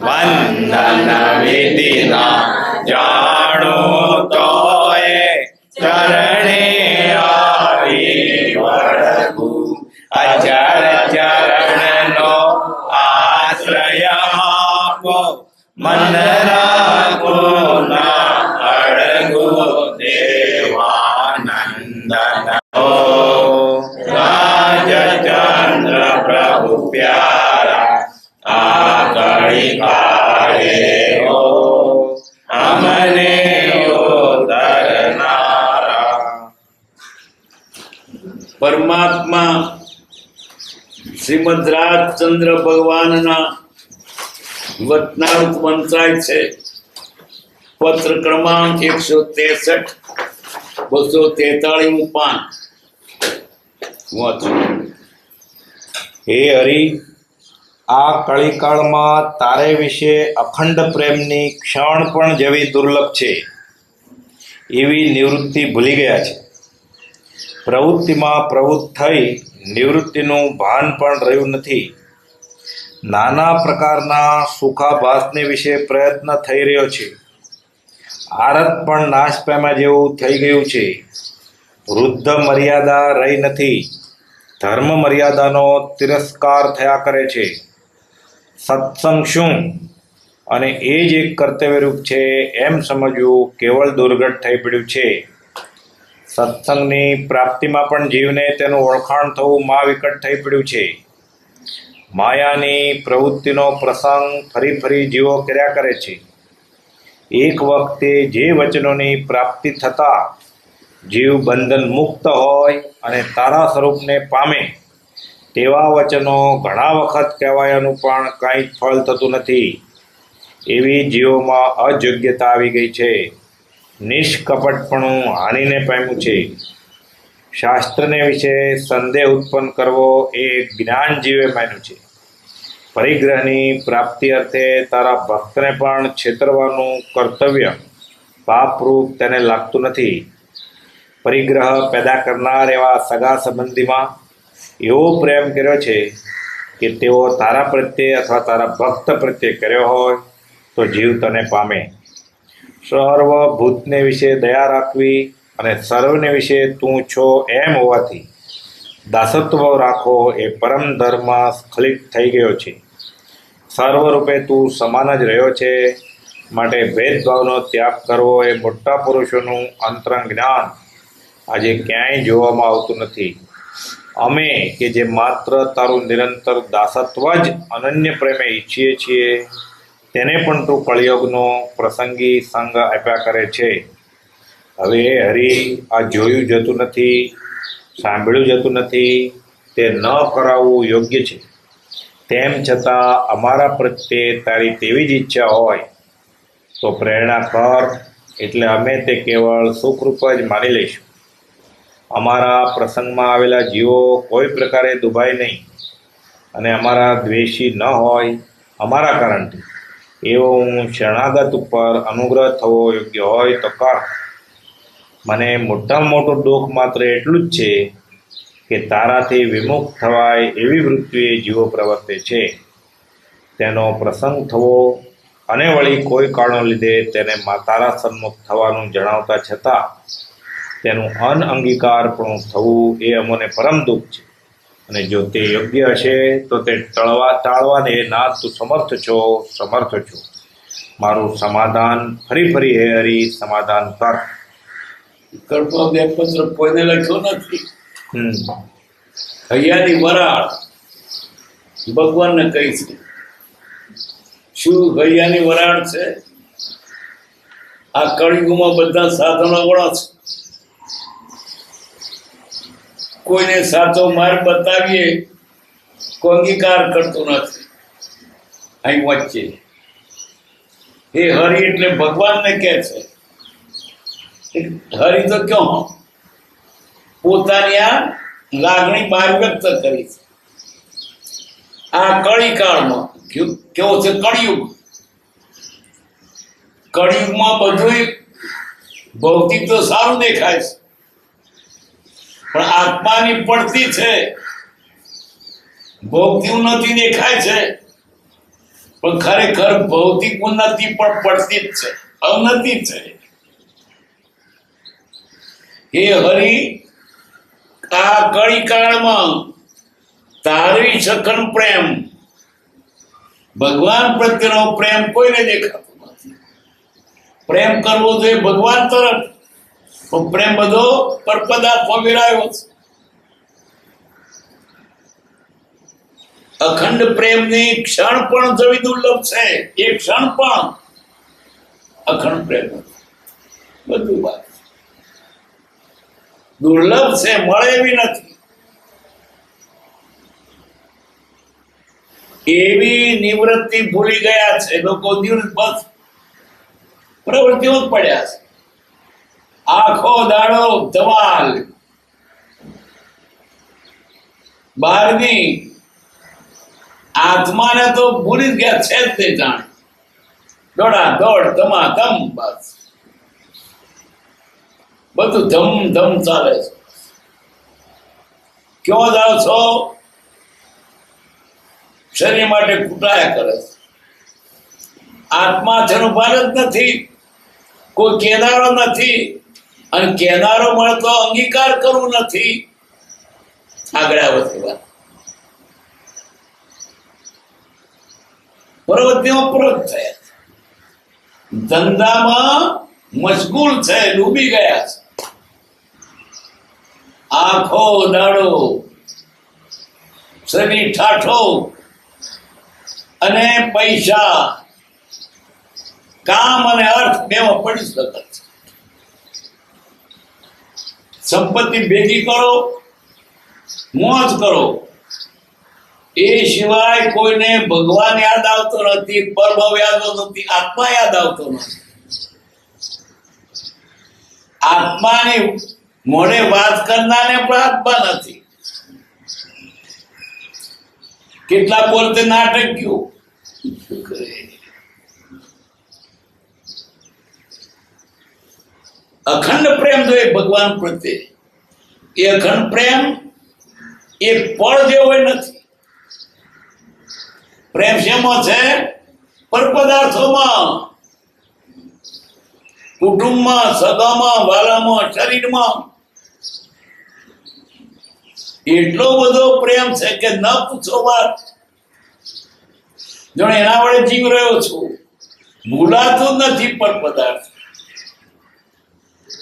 વંદન વિધિ ના જાણો તોય ચરણે આવી વળગુ અચર ચરણ નો આશ્રય આપો મન રાખો ના અડગો દેવાનંદન રાજચંદ્ર પ્રભુ પ્યારા આ કળી કાળે હો અમને ઉદ્ધારનારા. પરમાત્મા શ્રીમદ રાજચંદ્ર ભગવાનના વચનામૃત વંચાય છે. પત્ર ક્રમાંક 163, 243 પાન વાંચો. હે હરિ, આ કળીકાળમાં તારે વિશે અખંડ પ્રેમની ક્ષણ પણ જેવી દુર્લભ છે એવી નિવૃત્તિ ભૂલી ગયા છે. પ્રવૃત્તિમાં પ્રવૃત્ત થઈ નિવૃત્તિનું ભાન પણ રહ્યું નથી. નાના પ્રકારના સુખાભાસને વિશે પ્રયત્ન થઈ રહ્યો છે. આરત પણ નાશ પામ્યા જેવું થઈ ગયું છે. વૃદ્ધ મર્યાદા રહી નથી. ધર્મ મર્યાદાનો તિરસ્કાર થયા કરે છે. સત્સંગ શું અને એ જ એક કર્તવ્યરૂપ છે એમ સમજવું કેવળ દુર્ઘટ થઈ પડ્યું છે. સત્સંગની પ્રાપ્તિમાં પણ જીવને તેનું ઓળખાણ થવું મા વિકટ થઈ પડ્યું છે. માયાની પ્રવૃત્તિનો પ્રસંગ ફરી ફરી જીવો કર્યા કરે છે. એક વખતે જે વચનોની પ્રાપ્તિ થતાં જીવ બંધન મુક્ત હોય અને તારા સ્વરૂપને પામે તેવા વચનો ઘણા વખત કહેવાયાનું પણ કાંઈ ફળ થતું નથી. એવી જીવોમાં અયોગ્યતા આવી ગઈ છે. નિષ્કપટપણું હાનિને પામ્યું છે. શાસ્ત્રને વિશે સંદેહ ઉત્પન્ન કરવો એ જ્ઞાન જીવે માન્યું છે. પરિગ્રહની પ્રાપ્તિ અર્થે તારા ભક્તને પણ છેતરવાનું કર્તવ્ય પાપરૂપ તેને લાગતું નથી. પરિગ્રહ પેદા કરનાર એવા સગા સંબંધીમાં એવો પ્રેમ કર્યો છે કે તેઓ તારા પ્રત્યે અથવા તારા ભક્ત પ્રત્યે કર્યો હોય તો જીવ તને પામે. સર્વભૂતને વિશે દયા રાખવી અને સર્વને વિશે તું છો એમ હોવાથી દાસત્વ રાખો એ પરમ ધર્મ સ્ખલિત થઈ ગયો છે. સર્વરૂપે તું સમાન જ રહ્યો છે. માટે ભેદભાવનો ત્યાગ કરવો એ મોટા પુરુષોનું અંતરંગ જ્ઞાન આજે ક્યાંય જોવામાં આવતું નથી. અમે કે જે માત્ર તારું નિરંતર દાસત્વ જ અનન્ય પ્રેમે ઈચ્છીએ છીએ તેને પણ તું કળિયુગનો પ્રસંગી સંગ આપ્યા કરે છે. હવે હરિ, આ જોયું જતું નથી, સાંભળ્યું જતું નથી, તે ન કરાવવું યોગ્ય છે. તેમ છતાં અમારા પ્રત્યે તારી તેવી જ ઈચ્છા હોય તો પ્રેરણા કર, એટલે અમે તે કેવળ સુખરૂપ જ માની લઈશું. અમારા પ્રસંગમાં આવેલા જીવો કોઈ પ્રકારે દુભાય નહીં અને અમારા દ્વેષી ન હોય અમારા કારણથી એવો હું શરણાગત ઉપર અનુગ્રહ થવો યોગ્ય હોય તો કર. મને મોટામાં મોટું દુઃખ માત્ર એટલું જ છે કે તારાથી વિમુખ થવાય એવી વૃત્તિએ જીવો પ્રવર્તે છે. તેનો પ્રસંગ થવો અને વળી કોઈ કારણો લીધે તેને તારા સન્મુખ થવાનું જણાવતા છતાં તેનું અનઅંગીકારપણું થવું એ અમને પરમ દુઃખ છે. અને જો તે યોગ્ય હશે તો તે ટાળવાને ના તું સમર્થ છો. મારું સમાધાન ફરી હે હરિ સમાધાન કર. કલ્પનો બે પત્ર કોઈને લખ્યો નથી. હૈયાની વરાળ ભગવાનને કહી છે. શું હૈયાની વરાળ છે? આ કળિયુગમાં બધા સાધનો વળો છે. કોઈને સાચો માર્ગ બતાવીએ કોઈ અંગીકાર કરતું નથી. અહીં વચ્ચે એ હરિ એટલે ભગવાનને કહે છે. હરિ તો ક્યાં પોતાની આ લાગણી બહાર વ્યક્ત કરી છે. આ કળીકાળમાં કેવો છે કળિયુગ. કળિયુગમાં બધું ભૌતિક તો સારું દેખાય છે પણ આત્માની પડતી છે ભૌતિક નથી દેખાય છે. પણ ખરેખર ભૌતિક ઉન્નતિ પણ પડતી જ છે, અવનતિ છે. હે હરિ, આ કળીકાળમાં તારવી સઘન પ્રેમ, ભગવાન પ્રત્યેનો પ્રેમ કોઈને દેખાતો નથી. પ્રેમ કરવો જોઈએ ભગવાન તરફ, પણ પ્રેમ બધો પરપદાર્થમાં વિરાયો છે. અખંડ પ્રેમની ક્ષણ પણ જવી દુર્લભ છે. એક ક્ષણ પણ અખંડ પ્રેમ નથી. બધું વાત દુર્લભ છે, મળે એવી નથી. એવી નિવૃત્તિ ભૂલી ગયા છે લોકો. દિવસ બસ પ્રવૃત્તિઓ જ પડ્યા છે. આખો દાડો ધમાલ, બહારની આત્માને તો ભૂલી જ ગયા છે જ નહીં. જાણે દોડા દોડ ધમાધમ, બસ બધું ધમ ધમ ચાલે છે. ક્યો જાઓ છો? શરીર માટે કૂટાયા કરે છે. આત્મા તેનું ભાન જ નથી. કોઈ કેનારો નથી, અને કેનારો મળતો અંગીકાર કરવું નથી. આગળ આવતી વાત પ્રવૃત્તિઓ પ્રવૃત્ત થયા, ધંધામાં મશગુલ છે, ડૂબી ગયા છે. આખો દાડો શરીર ઠાઠો અને પૈસા, કામ અને અર્થ બેમાં પડી શકે છે. સંપત્તિ ભેગી કરો, મોજ કરો, એ સિવાય કોઈને ભગવાન યાદ આવતો નથી, પરભવ યાદ આવતો નથી, આત્મા યાદ આવતો નથી. આત્માની મોઢે વાત કરનારને પણ આત્મા નથી. કેટલા બોલતે નાટક્યો. અખંડ પ્રેમ જોઈએ ભગવાન પ્રત્યે. એ અખંડ પ્રેમ એક પળ જેવો નથી. પ્રેમ શેમાં છે? પરપદાર્થોમાં, કુટુંબમાં, સગામાં, વાલામાં, શરીરમાં. એટલો બધો પ્રેમ છે કે ન પૂછો વાત. જાણે એના વડે જીવ રહ્યો છું. ભૂલાતું નથી પરપદાર્થ.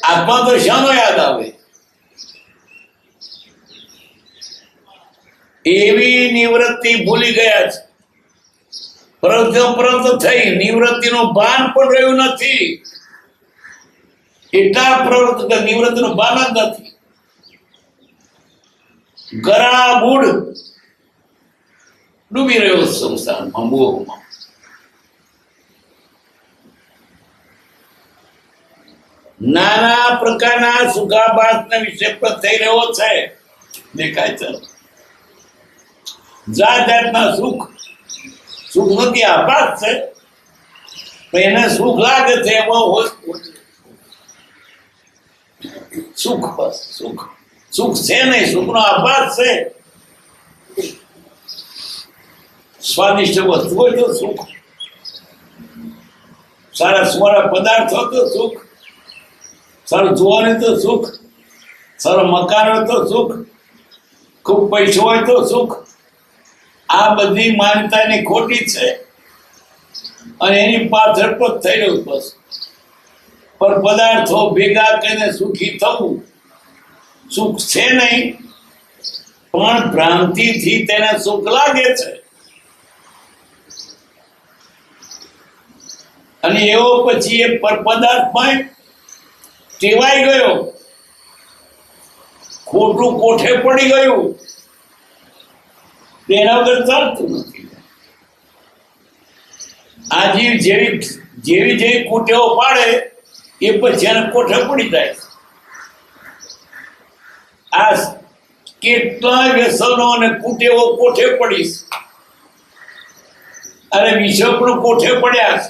આત્મા તો શાનો યાદ આવે? એવી નિવૃત્તિ ભૂલી ગયા છે. પ્રવૃત્તિ થઈ, નિવૃત્તિનું ભાન પણ રહ્યું નથી. એટલા પ્રવૃત્તિ નિવૃત્તિનું ભાન જ નથી. ગરા મૂળ ડૂબી રહ્યો સંસારમાં, મોહમાં. નાના પ્રકારના સુખાભાસના વિશે પર થઈ રહ્યો છે. દેખાય છે જાત જાતના સુખ. સુખ નથી, આભાસ છે. પણ એને સુખ લાગે છે એમાં સુખ, બસ સુખ. સુખ છે નહીં, સુખનો આભાસ છે. સ્વાદિષ્ટ વસ્તુ હોય તો સુખ, સારા સુવાળા પદાર્થ હોય તો સુખ, સારું જોવાનું તો સુખ, સારું મકાન હોય તો સુખ, ખૂબ પૈસો હોય તો સુખ. આ બધી માન્યતાની ખોટી છે, અને એની પાછળ પણ થઈ રહ્યું. બસ પર પદાર્થો ભેગા કરીને સુખી થવું સુખ છે નહીં, પણ ભ્રાંતિથી તેને સુખ લાગે છે. અને એવો પછી એ પર પદાર્થમાં ટેવાઈ ગયો, ખોટું કોઠે પડી ગયું. તેના વગર ચાલતું નથી. આ જીવ જેવી જેવી કુટેવો પાડે એ પછી એને કોઠે પડી જાય. આ કેટલાય વ્યસનો અને કુટેવો કોઠે પડીશ, અને વિષય પણ કોઠે પડ્યા છે.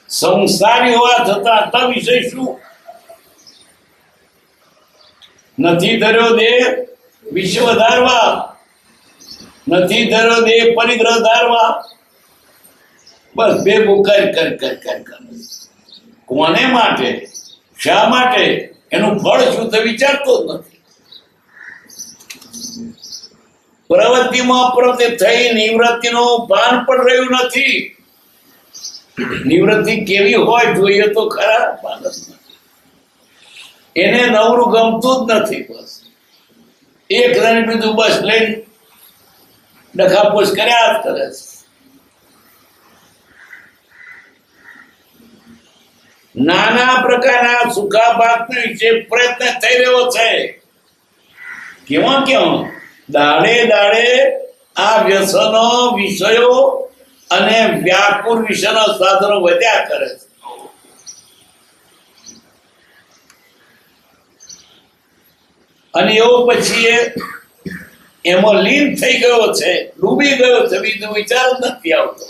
સંસારી હોવા છતાં આ વિષય શું? નથી ધર્યો દેહ વિશ્વ વધારવા. નથી ધરો દેહ પરિગ્રહ ધારવા. બસ ભેગું કર. કોને માટે, શા માટે, એનું ફળ શું તે વિચારતો જ નથી. પ્રવૃત્તિમાં પ્રવૃત્તિ થઈ નિવૃત્તિનું ભાન પણ રહ્યું નથી. નિવૃત્તિ કેવી હોય જોઈએ તો ખરા માણસને. એને નવરું ગમતું જ નથી. બસ એક રન બીજું બસ લઈને ડખાપોસ કર્યા જ કરે છે. નાના પ્રકારના સુખાભાસના વિશે પ્રયત્ન થઈ રહ્યો છે. કેવા દાડે આ વ્યસનો, વિષયો અને વ્યાકુળ વિષયના સાધનો વધ્યા કરે છે. અને એવો પછી એમાં લીન થઈ ગયો છે, ડૂબી ગયો છે, બીજું વિચાર જ નથી આવતો.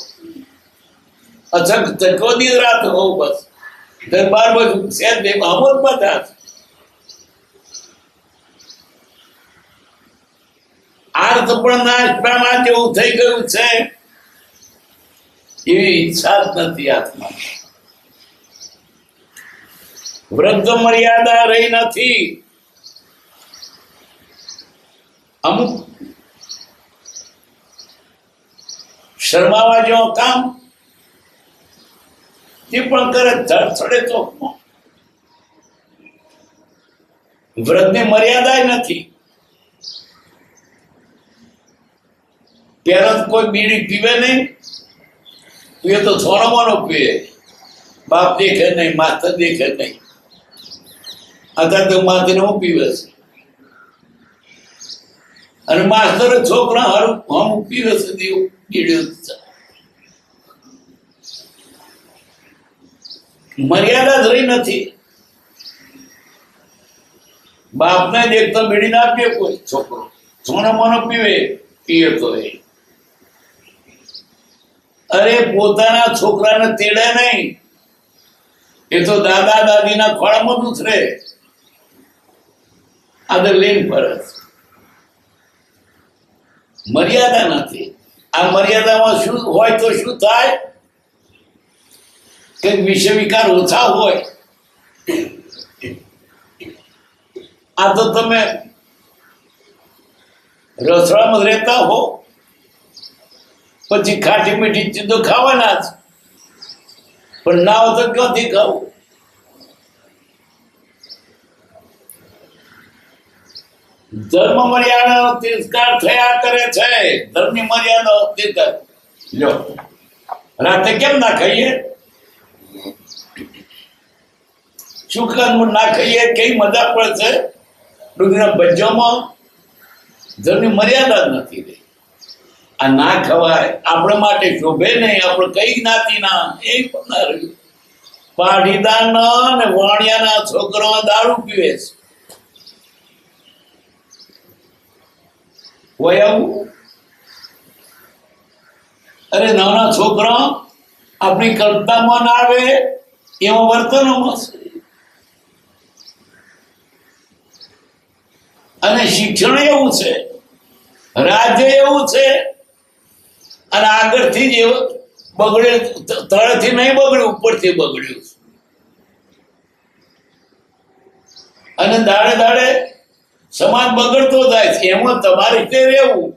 અચક કોની રાત હોવ બસ દરબાર બાજુ શેર બે આમોદ બધા આર્થ પણ નાશ પામવા જેવું થઈ ગયું છે. એવી ઈચ્છા જ નથી આત્મા. વૃદ્ધ મર્યાદા રહી નથી. અમુક શરમાવા જેવો કામ તે પણ કરે ધડધડે તો. વ્રતની મર્યાદા નથી. પેલા કોઈ બીડી પીવે નહીં, એ તો થોડો મોનો પીવે. બાપ દેખે નહીં, માસ્તર દેખે નહીં. અત્યારે તો માથે હું પીવે છે અને માસ્તર છોકરા હારું હું પીવે છે. બીડી મર્યાદા જ રહી નથી. બાપને દેખતો બીડી ના પીએ કોઈ છોકરો, સોનો મોનો પીએ તો એ. અરે પોતાના છોકરાને તેડે નહીં, એ તો દાદા દાદીના ખોળામાં જ ઉતરે. આગળ લઈને ફરજ. મર્યાદા નથી. આ મર્યાદામાં શું હોય તો શું થાય કે વિષય વિકાર ઓછા હોય. આ તો તમે રસોડામાં રહેતા હો, પછી ખાટી મીઠી ચીજો ખાવાના જ, પણ ના હોય તો ક્યાંથી ખાવું? ધર્મ મર્યાદાનો તિરસ્કાર થયા કરે છે. ધર્મની મર્યાદાનો તિરસ્કાર. લો રાતે કેમ ના ખાઈએ? શું કામ ના ખાઈએ? કઈ મજા પડશે? ડુંગળીના ભજ્યોમાં ધર્મની મર્યાદા જ નથી રહી. આ ના ખવાય, આપણા માટે શોભે નહીં. આપણે કઈ જ્ઞાતિના એ પણ ના રહ્યું. પાટીદારના અને વાણિયાના છોકરાઓ દારૂ પીવે છે. હોય આવું? અરે નાના છોકરા આપણી કલ્પનામાં ના આવે એવા વર્તનોમાં છે. અને શિક્ષણ એવું છે, રાજ્ય એવું છે, અને આગળથી જ એવું બગડે. તળેથી નહીં બગડ્યું, ઉપરથી બગડ્યું. અને દાડે દાડે સમાજ બગડતો જાય છે. એમાં તમારે રીતે રહેવું.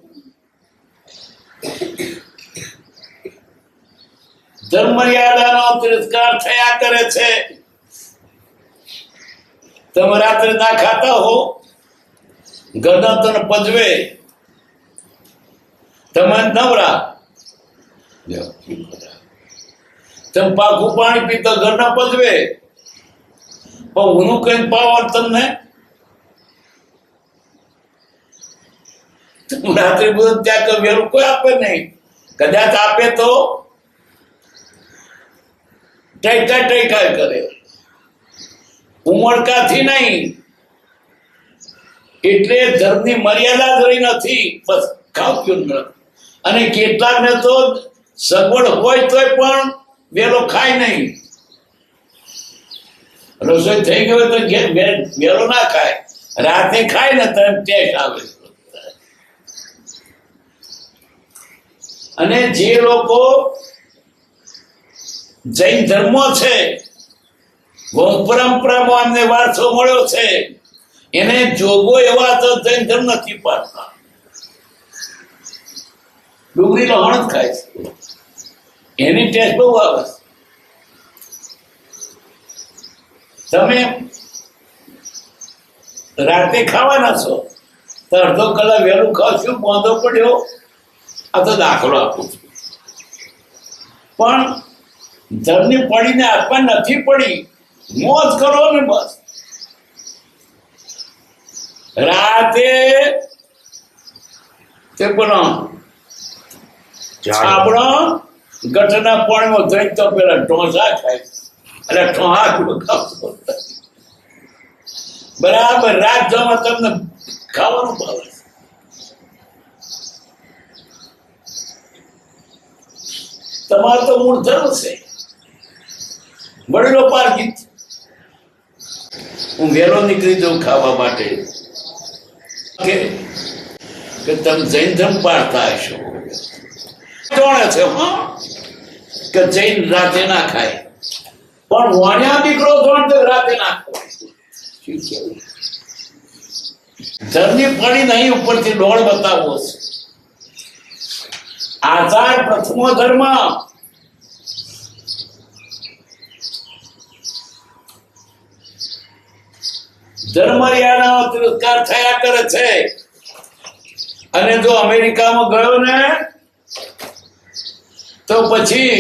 ધર્મ મર્યાદાનો તિરસ્કાર થયા કરે છે. તમે રાત્રે ના ખાતા હો, ગરદન તને પજવે, તમે નવરા. તમે પાકું પાણી પીતા ઘરના પજવે, પણ ઊનું કઈ પાવર તમને. રાત્રે બધું ત્યાં વેરું કોઈ આપે નહીં. કદાચ આપે તો ટેકા કરે, ઉમળકાથી નહીં. એટલે ધર્મની મર્યાદા જ રહી નથી. બસ ખાવતું ન. અને કેટલાકને તો સગવડ હોય તોય પણ વેલો ખાય નહીં. રસોઈ થઈ ગયો તો વેલો ના ખાય, રાતે ખાય ને તરત ટેક આવે. અને જે લોકો જૈન ધર્મ છે, પરંપરામાં એમને વારસો મળ્યો છે, એને જોગો એવા તો જૈન ધર્મ નથી પાડતા. ડુંગળી લહણ જ ખાય છે, એની ટેસ્ટ બહુ આવે છે. તમે રાતે ખાવાના છો તો અડધો કલાક વહેલું ખાવશું, બાંધો પડ્યો. આ તો દાખલો આપું છું. પણ ધરની પડીને આત્મા નથી પડી, મોજ કરો ને બસ. રાતે તે બોલો છાપડો ગટરના પાણીમાં ધોઈ તો પેલા ઢોસા ખાય, એટલે ઢોહા ખાવશો બરાબર. રાત જમા તમને ખાવાનું ભાવે. તમારે તો મૂળ ધર્મ છે, વડીલો પારગીત. હું વહેલો નીકળી જાઉં ખાવા માટે કે તમે જૈન ધર્મ પાડતા હશો. જાણે છે કે જૈન રાતે ના ખાય, પણ વાણિયા દીકરો જોણ રાતે ના ખાય. ધરની પડી નહીં, ઉપરથી ડોળ બતાવવો છે. આચાર પ્રથમો ધર્મ ધર્મર્યાદાનો તિરસ્કાર થયા કરે છે. અને જો અમેરિકામાં ગયો ને તો પછી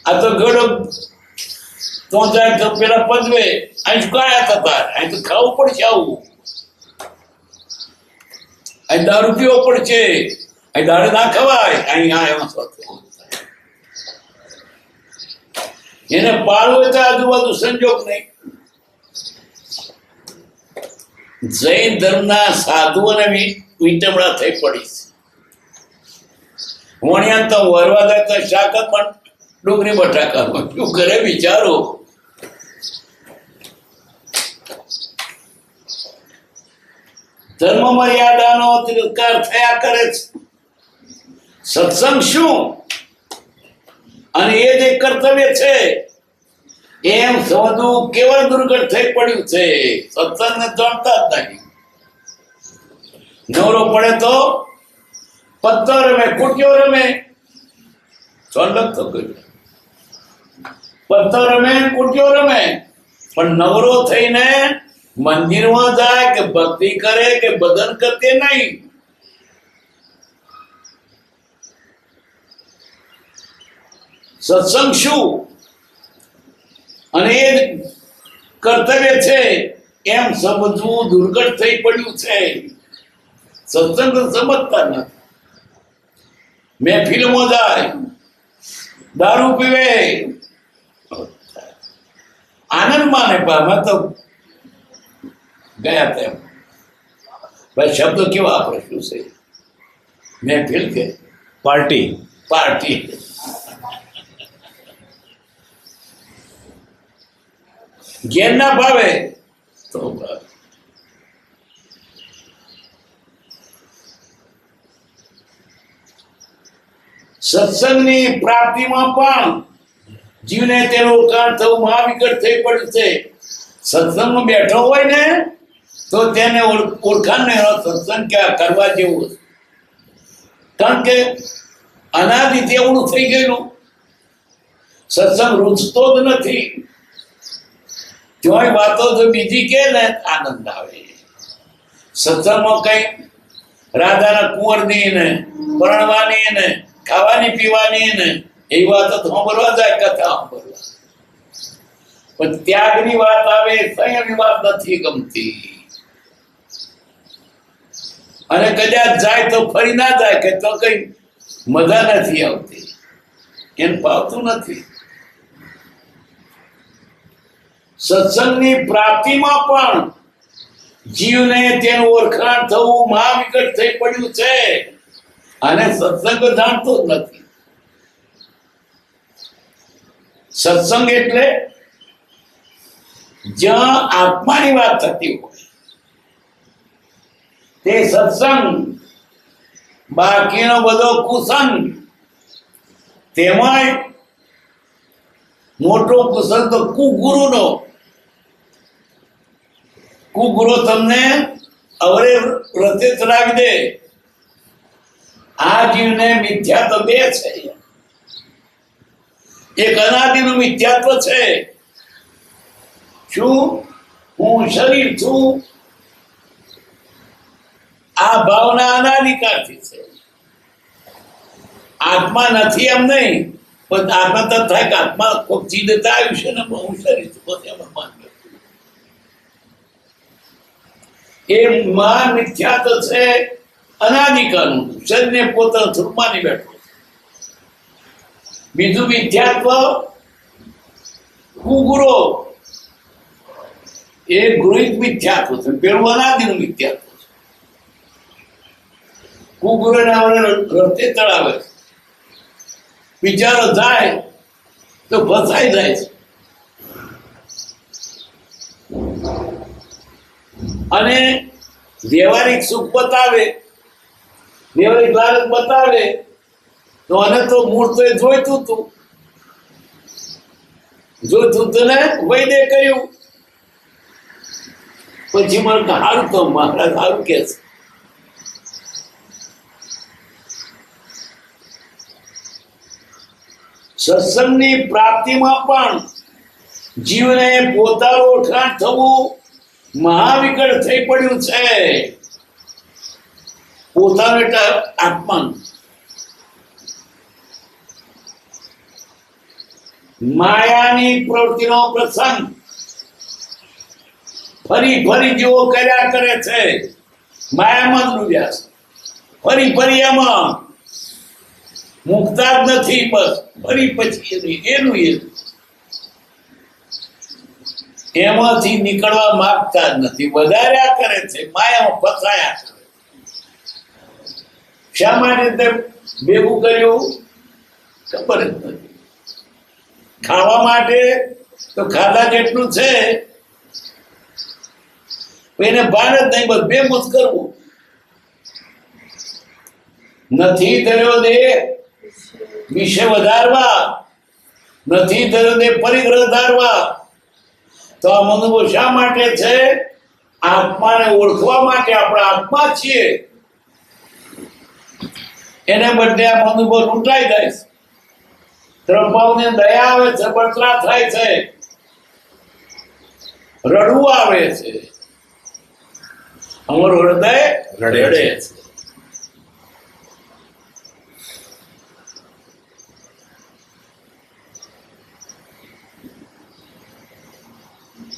આ તો ગળો તો જાય તો પેલા પદવે અહીં કયા થતા, અહીં તો ખાવું પડશે, આવું અહીં દારૂ પીવો પડશે, અહીં દાડે ના ખવાય, અહીં આ એને પાળવું તો આજુબાજુ સંજોગ નહીં. જૈન ધર્મના સાધુઓને વિટમણા થઈ પડી છે. વણ્યા તો વરવા જાય તો શાક પણ ડુંગળી બટાકા શું કરે વિચારો. ધર્મ મર્યાદાનો તિરસ્કાર થયા કરે છે. સત્સંગ શું અને એ જે કર્તવ્ય છે એમ સમજવું કેવળ દુર્ગઢ થઈ પડ્યું છે. સત્સંગને જાણતા જ નહીં. નવરો પડે તો પત્તો રમે, કુટીઓ રમે, ચોંડક તો કર્યું, પત્તો રમે, કુટીઓ રમે, પણ નવરો થઈને મંદિરમાં જાય કે ભક્તિ કરે કે ભજન કરતે નહીં. સત્સંગ શું અને એ કર્તવ્ય છે એમ સમજવું દુર્ગઢ થઈ પડ્યું છે. સત્સંગ સમજતા નથી. મહેફિલમાં જાય, દારૂ પીવે, આનંદ માને. પામે તો ગયા તેમ ભાઈ શબ્દ કેવા આપણે શું છે? મહેફિલ કે પાર્ટી પાર્ટી. ઘેર ના ભાવે તો ભાવે. સત્સંગની પ્રાપ્તિમાં પણ જીવને તેનું ઓળખાણ થવું મહાવિકટ થઈ પડ્યું છે. સત્સંગમાં બેઠો હોય ને તો તેને ઓળખાણ ને સત્સંગ ક્યાં કરવા જેવું, કારણ કે અનાદિથી એવડું થઈ ગયેલું. સત્સંગ રૂચતો જ નથી. જોઈ વાતો તો બીજી કે ને આનંદ આવે. સત્સંગમાં કઈ રાધાના કુંવરની ને પરણવાની ને ખાવાની પીવાની ને એવી વાતો તો સાંભળવા જાય, કથા સાંભળવા. પણ ત્યાગની વાત આવે, સંયમની વાત નથી ગમતી. અને કદાચ જાય તો ફરી ના જાય કે તો કઈ મજા નથી આવતી, એને પાવતું નથી. સત્સંગની પ્રાપ્તિમાં પણ જીવને તેનું ઓળખાણ થવું મહાવિકટ થઈ પડ્યું છે અને સત્સંગ જાણતો જ નથી. સત્સંગ એટલે જ્યાં આત્માની વાત થતી હોય તે સત્સંગ. બાકીનો બધો કુસંગ. તેમાંય મોટો કુસંગ તો કુગુરુનો. કુગુરુ તમને અવરે રતે ચડાવી દે. આ જીવને મિથ્યા તો બે છે. એક અનાદિનું મિથ્યાત્વ છે. શું? હું શરીર છું. આ ભાવના અનાદિકાળથી છે. આત્મા નથી એમ નહીં, પણ આત્મા તો થાય કે આત્મા કોઈ ચીજ આવ્યું છે ને હું શરીર છું, બસ એમ માન્ય. એ મહાન મિથ્યાત્વ છે અનાદિકાળનું. શરીરને પોતાનું સ્વરૂપ માની બેઠો. બીજું મિથ્યાત્વ કુગુરો, એ ગૃહિત મિથ્યાત્વ છે. પેલું અનાદિનું મિથ્યાત્વ છે. કુગુરોને રસ્તે ચડાવે છે. વિચારો જાય તો ફસાઈ જાય છે. અને વ્યવહારિક સુખ બતાવે, વ્યવહારિક લાલચ બતાવે તો આને તો મૂળ તો એ જોઈતું હતું ને વૈદે કર્યું. પછી મને સારું તો મહારાજ સારું કે છે. સત્સંગની પ્રાપ્તિમાં પણ જીવને પોતાનું ઓળખાણ થવું મહાવિકટ થઈ પડ્યું છે. પોતાનું એટલે આત્મા. માયાની પ્રવૃત્તિનો પ્રસંગ ફરી ફરી જેવો કર્યા કરે છે. માયામાં જ ડૂબ્યા છે. ફરી એમાં મુકતા જ નથી. બસ ફરી પછી એનું એમાંથી નીકળવા માંગતા જ નથી. વધાર્યા કરે છે. માયામાં ફસાયા કરે. શા માટે ભેગું કર્યું ખબર જ નથી. ખાવા માટે તો ખાધા જેટલું છે, એને ભાન જ નહીં. બસ ભેગું જ કરવું. નથી ધર્યો દેહ વિશે વધારવા, નથી ધર્યો દેહ પરિગ્રહ ધારવા. તો આ મનુભવ શા માટે છે? આત્માને ઓળખવા માટે. આપણે આત્મા છીએ. એને બદલે આ મનુભવ લૂંટાઈ જાય છે. ત્રંબાવને દયા આવે છે, બળતરા થાય છે, રડવું આવે છે. અમારું હૃદય રડે છે.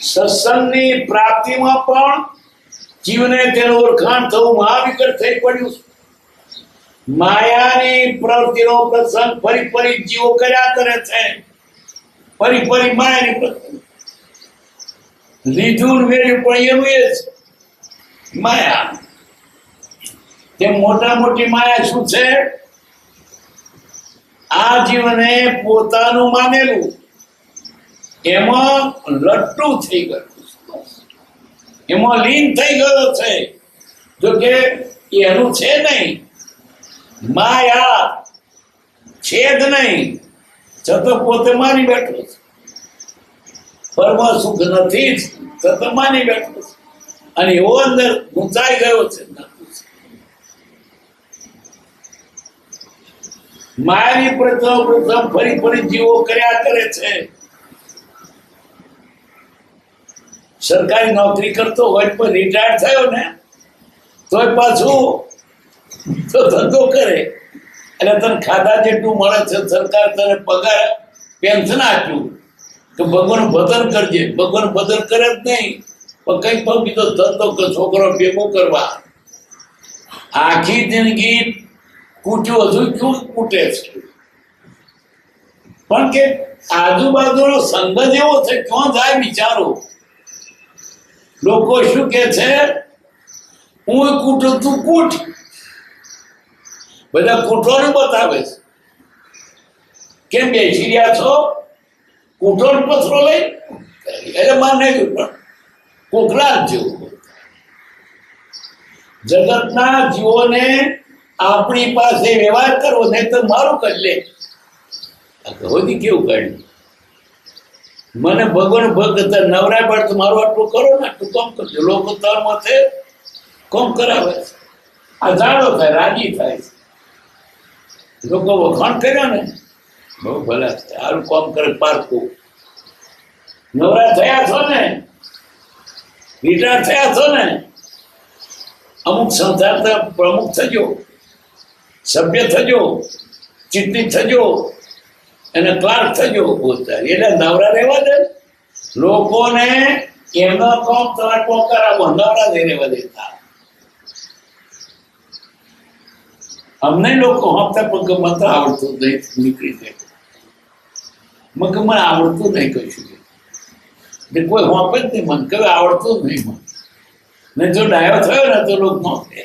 સત્સંગની પ્રાપ્તિમાં પણ જીવને તેનું ઓળખાણ થવું મહાવિકટ થઈ પડ્યું. માયાની પ્રવૃત્તિનો પ્રસંગ ફરી જીવો કર્યા કરે છે. ફરી માયાની પ્રવૃત્તિ લીધું વેર્યું પણ એનું એ જ માયા. તે મોટી માયા શું છે? આ જીવને પોતાનું માનેલું એમાં લટ્ટું થઈ ગયું, એમાં લીન થઈ ગયો છે. જો કે એનું છે નહીં, માયા છે જ નહીં, છતાં પોતે માની બેઠો છે. પરમ સુખ નથી જ, છતાં માની બેઠો છે. અને એવો અંદર ગુંચાઈ ગયો છે. માયાની પ્રથમ ફરી જીવો કર્યા કરે છે. સરકારી નોકરી કરતો હોય પણ રિટાયર થયો ને તોય પાછું તો ધંધો કરે. એટલે તને ખાધા જેટલું મળે છે, સરકાર તને પગાર પેન્શન આપ્યું કે ભગવાન ભજન કરજે. ભગવાન ભજન કરે જ નહીં, પણ કઈ પણ બીજો ધંધો કે છોકરો ભેગો કરવા. આખી જિંદગી કૂટ્યું, હજુ શું કૂટે છે? પણ કે આજુબાજુનો સંઘ જ એવો છે, ક્યાં જાય વિચારો. લોકો શું કે છે? હું કૂટું, તું કૂટ. બધા કૂટવાનું બતાવે છે. કેમ બેસી રહ્યા છો? કૂટવાનો પથરો લઈ. એટલે માન નહીં, પણ કોકરા જ જેવું. જગતના જીવોને આપણી પાસે વ્યવહાર કરવો, નહીં તો મારું કરી લે. હોદી કેવું કાઢ્યું, મને ભગવાન ભગત નવરાય પાડ તો મારું આટલું કરો ને, આટલું કામ કરજો. લોકો તરમાં છે કોમ કરાવે, આ જાડો થાય, રાજી થાય. લોકો વખાણ કર્યો ને, બહુ ભલા થાય, સારું કામ કરે. પારકું નવરા થયા છો ને, રિટાયર થયા છો ને, અમુક સંસ્થા પ્રમુખ થજો, સભ્ય થજો, ચીટણી થજો અને ક્લાર્ક થજો. બોલતા એટલે નવરા રહેવા દે. લોકોને એમનો કામ તમારે કોમ કરાવો, નવરા નહીં રહેવા દેતા. અમને લોકો હપ્તા પગ મત આવડતું નહીં, નીકળી જાય. મને આવડતું નહીં કશું, કોઈ હોપે જ નહીં. મને કઈ આવડતું જ નહીં. મને જો ડાયો થયો ને તો લોકો નોખે.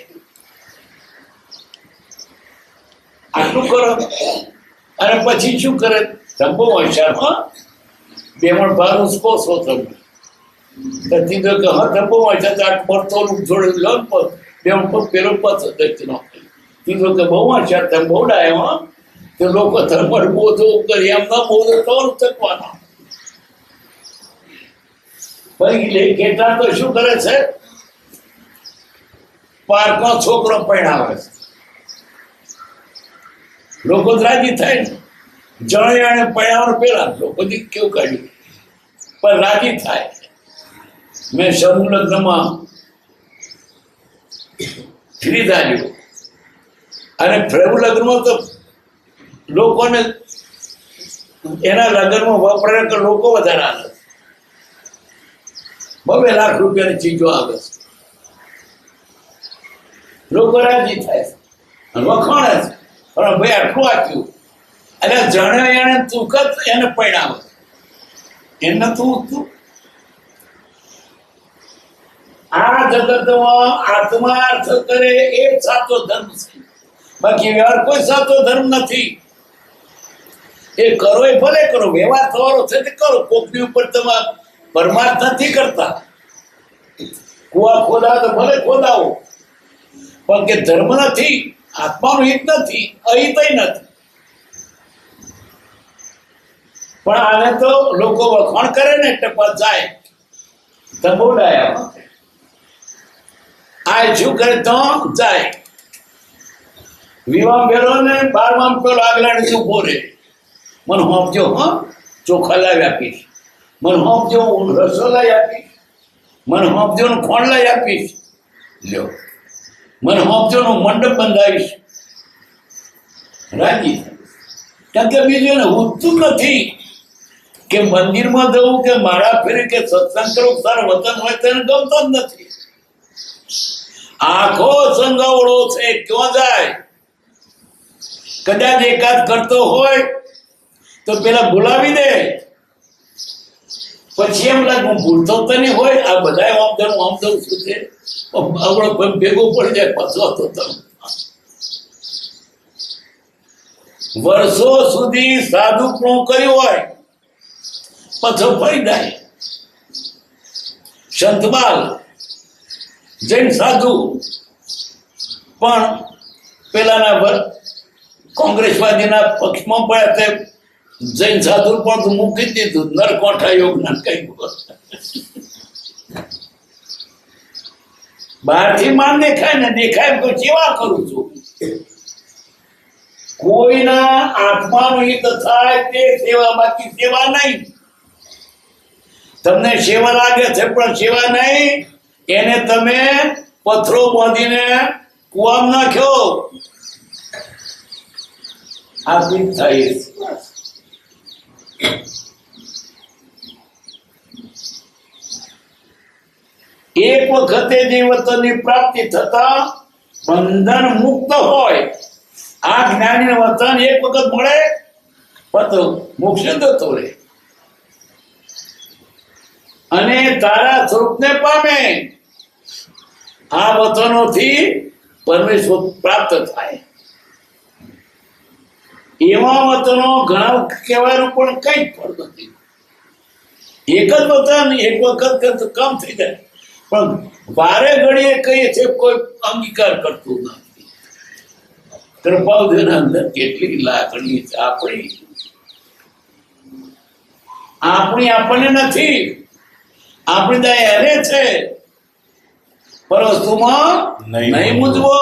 આટલું કરો અને પછી શું કરે? ધંબો હોશિયારમાં બેમણ ભાર ઉસકો છો તમે તીધો કે હા ધંબો હોશિયાર તો આટ મળતો જોડે લોન પર બેમણ પર પેલો પત દઈ નોખે. તીધો કે બહુ હોશિયાર તમે બહુ ડાયો. હા તો લોકો ધર્મર બોધો કરી એમ ના બોધો તો ચકવાના. ભાઈ કેટલા તો શું કરે છે? પાર્કનો છોકરો પરણાવે છે, લોકો રાજી થાય ને. જણે પરણાવવાનું પેલા લોકો કેવું કાઢ્યું, પણ રાજી થાય. મેં સમૂહ લગ્નમાં ફ્રી ચાલ્યું અને પ્રભુ લગ્નમાં તો લોકોને એના લગ્નમાં વપરાય તો લોકો વધારે આવે. 2 લાખ રૂપિયાની ચીજો આવે છે, લોકો રાજી થાય અને વખાણે છે. પણ ભાઈ આટલું આપ્યું અને જણે એને તું કત એને પરિણામ એને તું આ જગતમાં આત્મા અર્થ કરે એ સાચો ધર્મ છે. બાકી વ્યવહાર કોઈ સાચો ધર્મ નથી. એ કરો એ ભલે કરો, વ્યવહાર થવાનો છે તે કરો. કોકની ઉપર તમે પરમાર્થ નથી કરતા. કુવા ખોદાવો તો ભલે ખોદાવો, પણ કે ધર્મ નથી, આત્માનું હિત નથી, અહિત નથી. પણ આને તો લોકો વખાણ કરે ને એટલે પાછ જાય તંબોડાયા. આ શું કરે તો જાય વિવાહ પેલો ને 12માં પેલો આગલાને ઉભો રહે. મને હોંપજો, હા ચોખા લાવી આપીશ, મને હોંપજો હું રસો લાવી આપીશ, મને હોંપજો હું ખોણ લાવી આપીશ, લ્યો મને હોંપજો હું મંડપ બંધાવીશ. રાજી. કારણ કે બીજું એને ઉઠતું નથી કે મંદિરમાં જવું કે મારા ફેરી કે સત્સંગ કરવું, તારું વતન હોય તેને ગમતો જ નથી. આખો સંગાવડો છે, ક્યાં જાય? કદાચ એકાદ કરતો હોય તો પેલા બોલાવી દે, પછી એમ લાગે હું ભૂલતો તો નહીં હોય. આ બધા આમ દઉં શું છે, આપણો ભેગો પડી જાય પાછો તો તમે. વર્ષો સુધી સાધુપણું કર્યું હોય પાછો ફરી જાય. સંતબાલ જૈન સાધુ પણ પેલાના કોંગ્રેસવાદીના પક્ષમાં પડ્યા તે જૈન સાધુ પણ મૂકી દીધું. નરકોઠા યોગ ના કઈ બહારથી માન દેખાય ને, દેખાય તો સેવા કરું છું. કોઈના આત્માનું હિત થાય તે સેવા, બાકી સેવા નહીં. તમને સેવા લાગે છે પણ સેવા નહીં. એને તમે પથ્થરો બાંધીને કુવામાં નાખ્યો, આ પીત થાય. એક વખતે જે વતનની પ્રાપ્તિ થતા બંધન મુક્ત હોય, આ જ્ઞાની વતન એક વખત મળે પછી મોક્ષ જતો રહે અને તારા સ્વરૂપને પામે. આ વતનોથી પરમેશ્વર પ્રાપ્ત થાય. એવા વતનો ઘણા કહેવાનું પણ કઈ ફળ નથી. એક જ વતન એક વખત કમ થઈ જાય, પણ વારે ઘડીએ કહીએ છે કોઈ અંગીકાર કરતું નથી. કૃપાળુના અંદર કેટલી લાગણી છે આપણી આપણને નથી, આપણી દયા એને છે, પર વસ્તુમાં નહીં મૂંઝવો.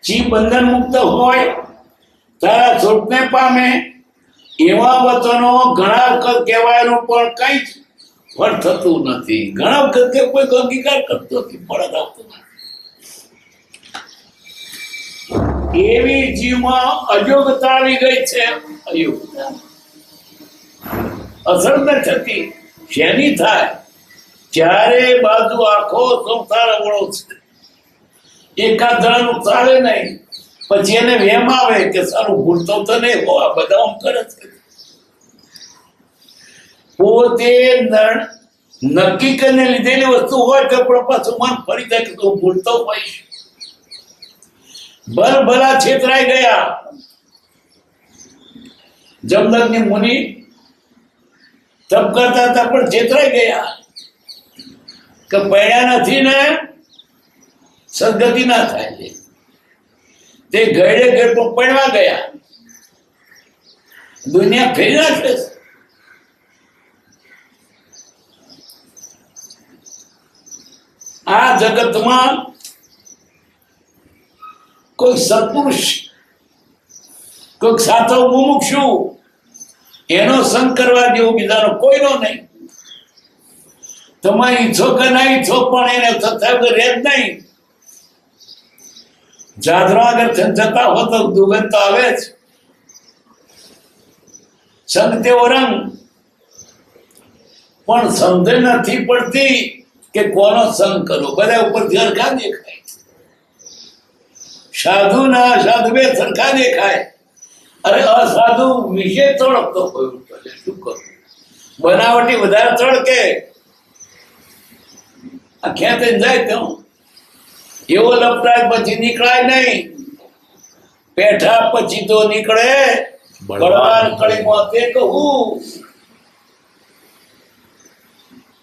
જી બંધન મુક્ત હોય તારા છૂટને પામે એવા વચનો ઘણા વખત કહેવાયનું પણ કઈ જ ફળ થતું નથી. ઘણા વખત કે કોઈ અંગીકાર કરતો નથી, ફળ આવતું નથી. એવી જીવમાં અયોગ્યતા આવી ગઈ છે. અયોગ્યતા અસર ન થતી શેની થાય? ચારે બાજુ આખો સંસાર અવળો છે, એકાદ જણાનું ચાલે નહીં, પછી એને વેમ આવે કે સારું ભૂલતો તો નહીં હોવા બધા આમ કરે છે. પોતે નક્કી કરીને લીધેલી વસ્તુ હોય તો પણ પાછું મન ફરી જાય કે તું ભૂલતો હોઈશ. ભલા છેતરાઈ ગયા. જમદગ્નિ મુનિ તપ કરતા હતા પણ છેતરાઈ ગયા કે પડ્યા નથી ને સદગતિ ના થાય છે. તે ગયડે ગયડ પણ પડવા ગયા. દુનિયા ફેરી નાખે છે. આ જગતમાં કોઈ સત્પુરુષ, કોઈ સાચો મુમુક્ષુ એનો સંગ કરવા જેવો બીજાનો કોઈનો નહીં. તમે ઈચ્છો કે ના ઈચ્છો પણ એને સત્સંગ રહે જ નહીં. જાદરો આગળ જતા હો તો દુર્ગંધ તો આવે જ. સંગ તેવો રંગ, પણ સમજ નથી પડતી કે કોનો સંગ કરો. બધા ઉપરથી સરખા દેખાય. સાધુ ના સાધુ બે સરખા દેખાય. અરે અસાધુ વિશે તળપતો કોઈ શું કરું? બનાવટી વધારે તળકે આ ખેંચે જાય તો એવો લપટાય પછી નીકળાય નહીં. પેઠા પછી તો નીકળે બળવાન કળીમાં. તે કહું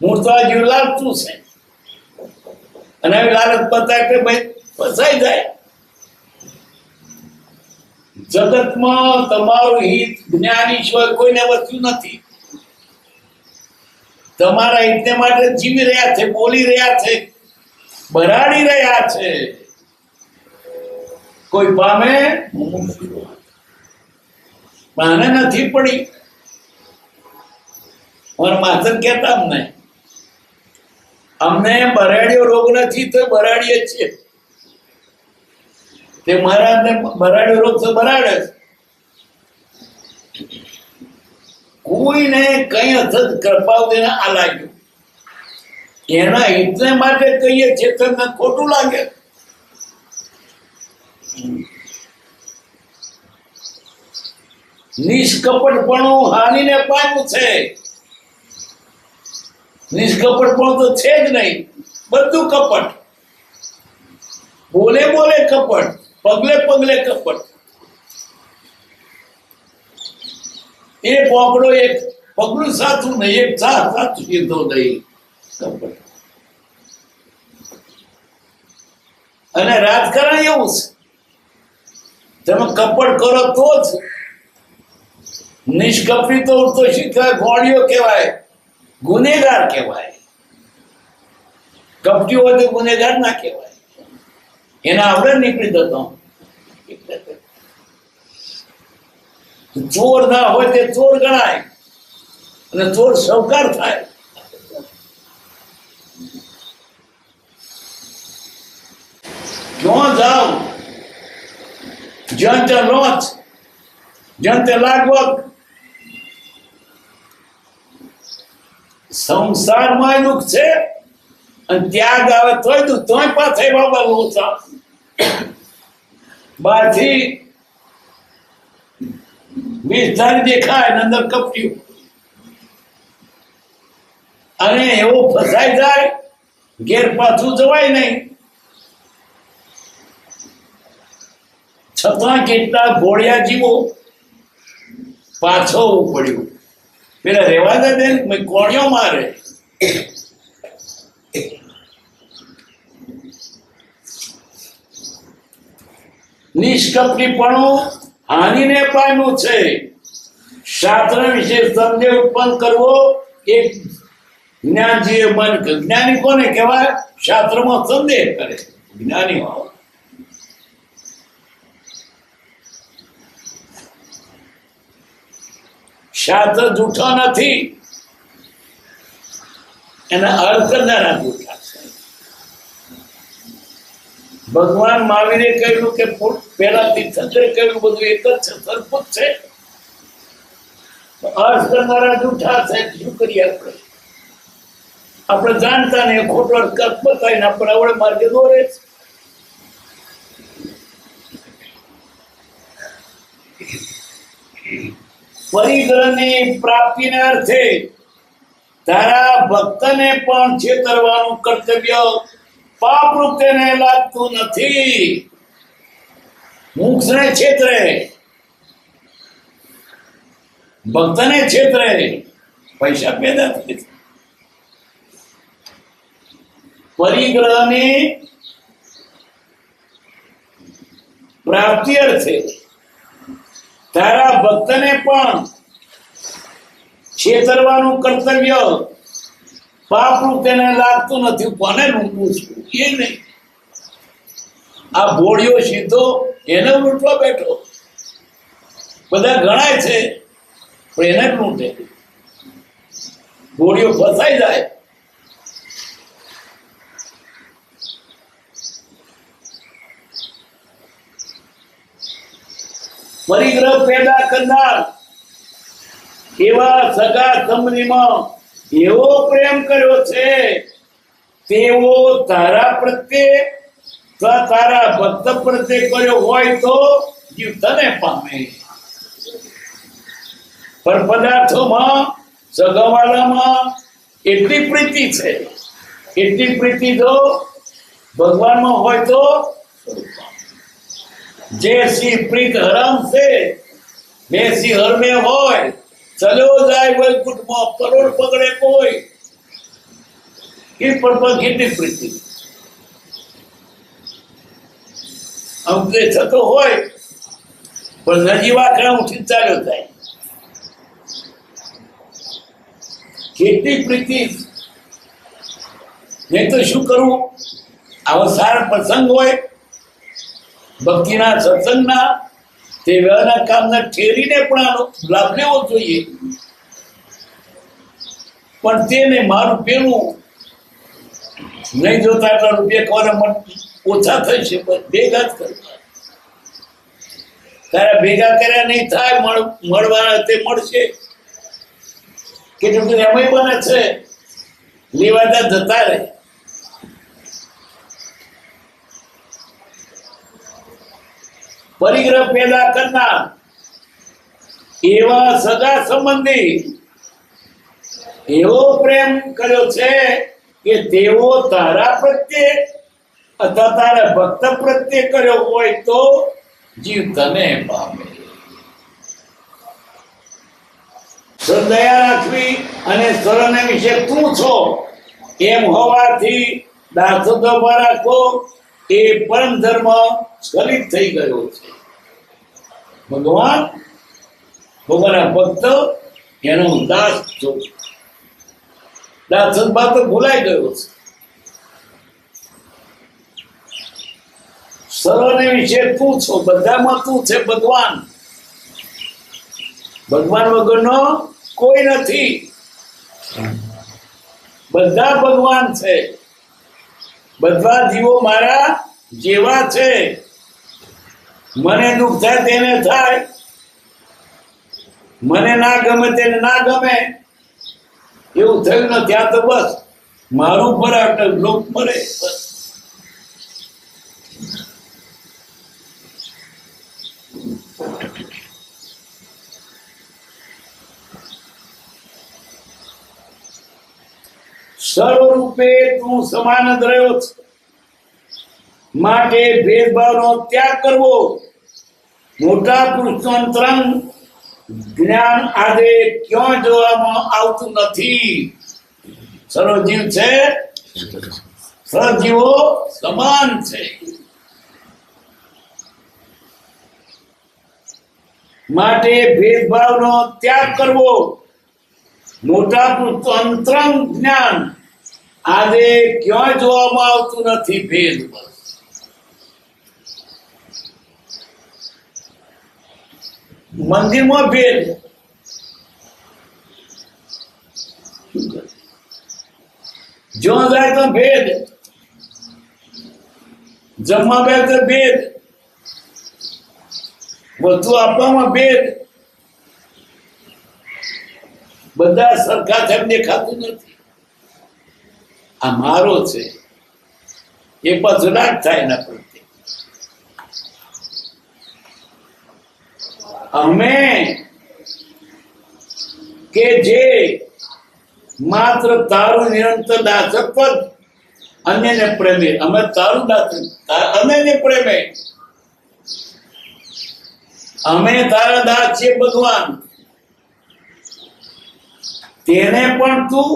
હું તો આ જેવું લાગતું છે, અને આવી લાલચ બતાય કે ભાઈ ફસાઈ જાય. જગતમાં તમારું હિત જ્ઞાની સિવાય કોઈને વસ્તુ નથી. તમારા હિતને માટે જીવી રહ્યા છે, બોલી રહ્યા છે, બરાડી રહ્યા છે. કોઈ પામે માને નથી પડી. મારા માસ્ટર કહેતા અમને બરાડીયો રોગ નથી તો બરાડીએ છીએ. તે મહારાજને બરાડ્યો રોગ તો બરાડે. કોઈને કઈ અસર કૃપાવતીને આ લાગ્યું. એના હિતને માટે કહીએ છીએ તમને ખોટું લાગે. નિષ્કપટપણું હાનિને પામ્યું છે. નિષ્કપટપણું તો છે જ નહીં, બધું કપટ. બોલે બોલે કપટ, પગલે પગલે કપટ. એ પોકડો એક પગલું સાચું નહીં, એક સાચું કીધો નહીં. કપટ. અને રાજકારણ એવું છે, તમે કપટ કરો તો જ. નિષ્કપટી તો શું કહેવાય? ગોળીઓ કહેવાય, ગુનેગાર કહેવાય. કપટી હોય તો ગુનેગાર ના કહેવાય. એના આવડે નીકળી જતો. ચોર ના હોય તે ચોર ગણાય, અને ચોર સહકાર થાય. ક્યાં જાવ? જ્યાં ત્યાં લોચ, જ્યાં ત્યાં લાગવગ. સંસારમાં દુઃખ છે, અને ત્યાગ આવે તોય દુઃખ. તોય પાછા બાબા લોચા. બહારથી વિસ્તારી દેખાય, અંદર કપટ્યું. અને એવો ફસાઈ જાય, ઘેર પાછું જવાય નહીં. છતાં કેટલા ઘોડિયા જીવો પાછો પડ્યું. પેલા રેવા દે ને કોણિયો મારે. નિષ્કપટીપણું હાનિને પામ્યું છે. શાસ્ત્ર વિશે સંદેહ ઉત્પન્ન કરવો એ જ્ઞાનજીએ બંધ કર્યું. જ્ઞાની કોને કહેવાય? શાસ્ત્રમાં સંદેહ કરે જ્ઞાની હોય. શાસ્ત્ર જૂઠો નથી, એના અર્થ કરનારા જૂઠા છે. ભગવાન મહાવીરે કહ્યું કે પેલા તીર્થંકરે કહ્યું બધું એક જ છે, સરખું જ છે. અર્થ કરનારા જૂઠા છે. શું કરીએ આપણે? આપણે જાણતા ને ખોટો અર્થ બતાવીને આપણે આવડે માર્ગે દોરે છે. પરિગ્રહની પ્રાપ્તિને અર્થે તારા ભક્તને પણ છેતરવાનું કર્તવ્ય પાપરૂપ તેને લાગતું નથી. મુક્ષને છેતરે, ભક્તને છેતરે, પૈસા પેદા થાય. પરિગ્રહની પ્રાપ્તિ અર્થે તારા ભક્તને પણ છેતરવાનું કર્તવ્ય પાપરૂપ તેને લાગતું નથી. કોને લૂંટવું છું એ નહીં. આ ભોળિયો સીધો એને લૂંટવા બેઠો. બધા ગણાય છે પણ એને જ લૂંટે. ભોળિયો ફસાઈ જાય. પરિગ્રહ પેદા કરનાર એવા સગા સંબંધીમાં એવો પ્રેમ કર્યો છે તેવો તારા પ્રત્યે તારા ભક્ત પ્રત્યે કર્યો હોય તો જીવ તને પામે. પર પદાર્થોમાં સગાવાળામાં એટલી પ્રીતિ છે, એટલી પ્રીતિ જો ભગવાનમાં હોય તો जैसी प्रीत हरम से वैसी हर में होय. चलो जाए वैकुंठ में करोड़ पकड़े कोई. इस पर कितनी प्रीति अमके थतो होय पण नजीवा खा उठी चाल्यो जाय. કેટલી પ્રીતિ. નહીં તો શું કરવું? આવો સારા પ્રસંગ હોય ભક્તિના સત્સંગના તે વ્યવહારના કામના ઠેરીને પણ આનો લાભ લેવો જોઈએ. પણ તેને મારું પેલું નહીં જોતા એટલા રૂપિયા કોને ઓછા થઈ છે, ભેગા જ કરવા. તારા ભેગા કર્યા નહીં થાય, મળવાના તે મળશે. કેટલું એમાંય બને છે લેવાતા જતા રહે. પરિગ્રહ પેદા કરનાર એવા સગા સંબંધી એવો પ્રેમ કર્યો છે કે તેઓ તારા પ્રત્યે અથવા તારા ભક્ત પ્રત્યે કર્યો હોય તો જીવ તને પામે. દયા રાખવી અને સરને વિશે તું છો એમ હોવાથી દાસત્વ રાખો એ પરમ ધર્મ સ્ખલિત થઈ ગયો છે. ભગવાનના ભક્ત એનો દાસ છો. દાસત્વ તો ભૂલાઈ ગયો છે. સર્વને વિશે તું છો, બધામાં તું છે. ભગવાન વગરનો કોઈ નથી. બધા ભગવાન છે. બધા જીવો મારા જેવા છે. મને દુઃખ થાય તેને થાય, મને ના ગમે તેને ના ગમે. એવું થયું ને ત્યાં તો બસ મારું ભરાટ લોક મરે. સર્વરૂપે તું સમાન જ રહ્યો છે. માટે ભેદભાવનો ત્યાગ કરવો મોટા પુરુષનો અંતરંગ જ્ઞાન આજે ક્યાં જોવામાં આવતું નથી. સર્વજીવ છે, સર્વજીવો સમાન છે. માટે ભેદભાવનો ત્યાગ કરવો. મોટા અંતરંગ જ્ઞાન આજે ક્યાં જોવામાં આવતું નથી. ભેદ મંદિરમાં ભેદ, જ્યાં જાય તો ભેદ, જમવા બે તો ભેદ, વસ્તુ આપવામાં ભેદ, બધા સરખા તેમ દેખાતું નથી. આ મારો છે એ પાછું રાગ થાય એના પ્રત્યે. અમે કે જે માત્ર તારું નિરંતર દાસત્વ અન્યને પ્રેમે, અમે તારું અન્યને પ્રેમે, અમે તારા દાસ છે ભગવાન. તેને પણ તું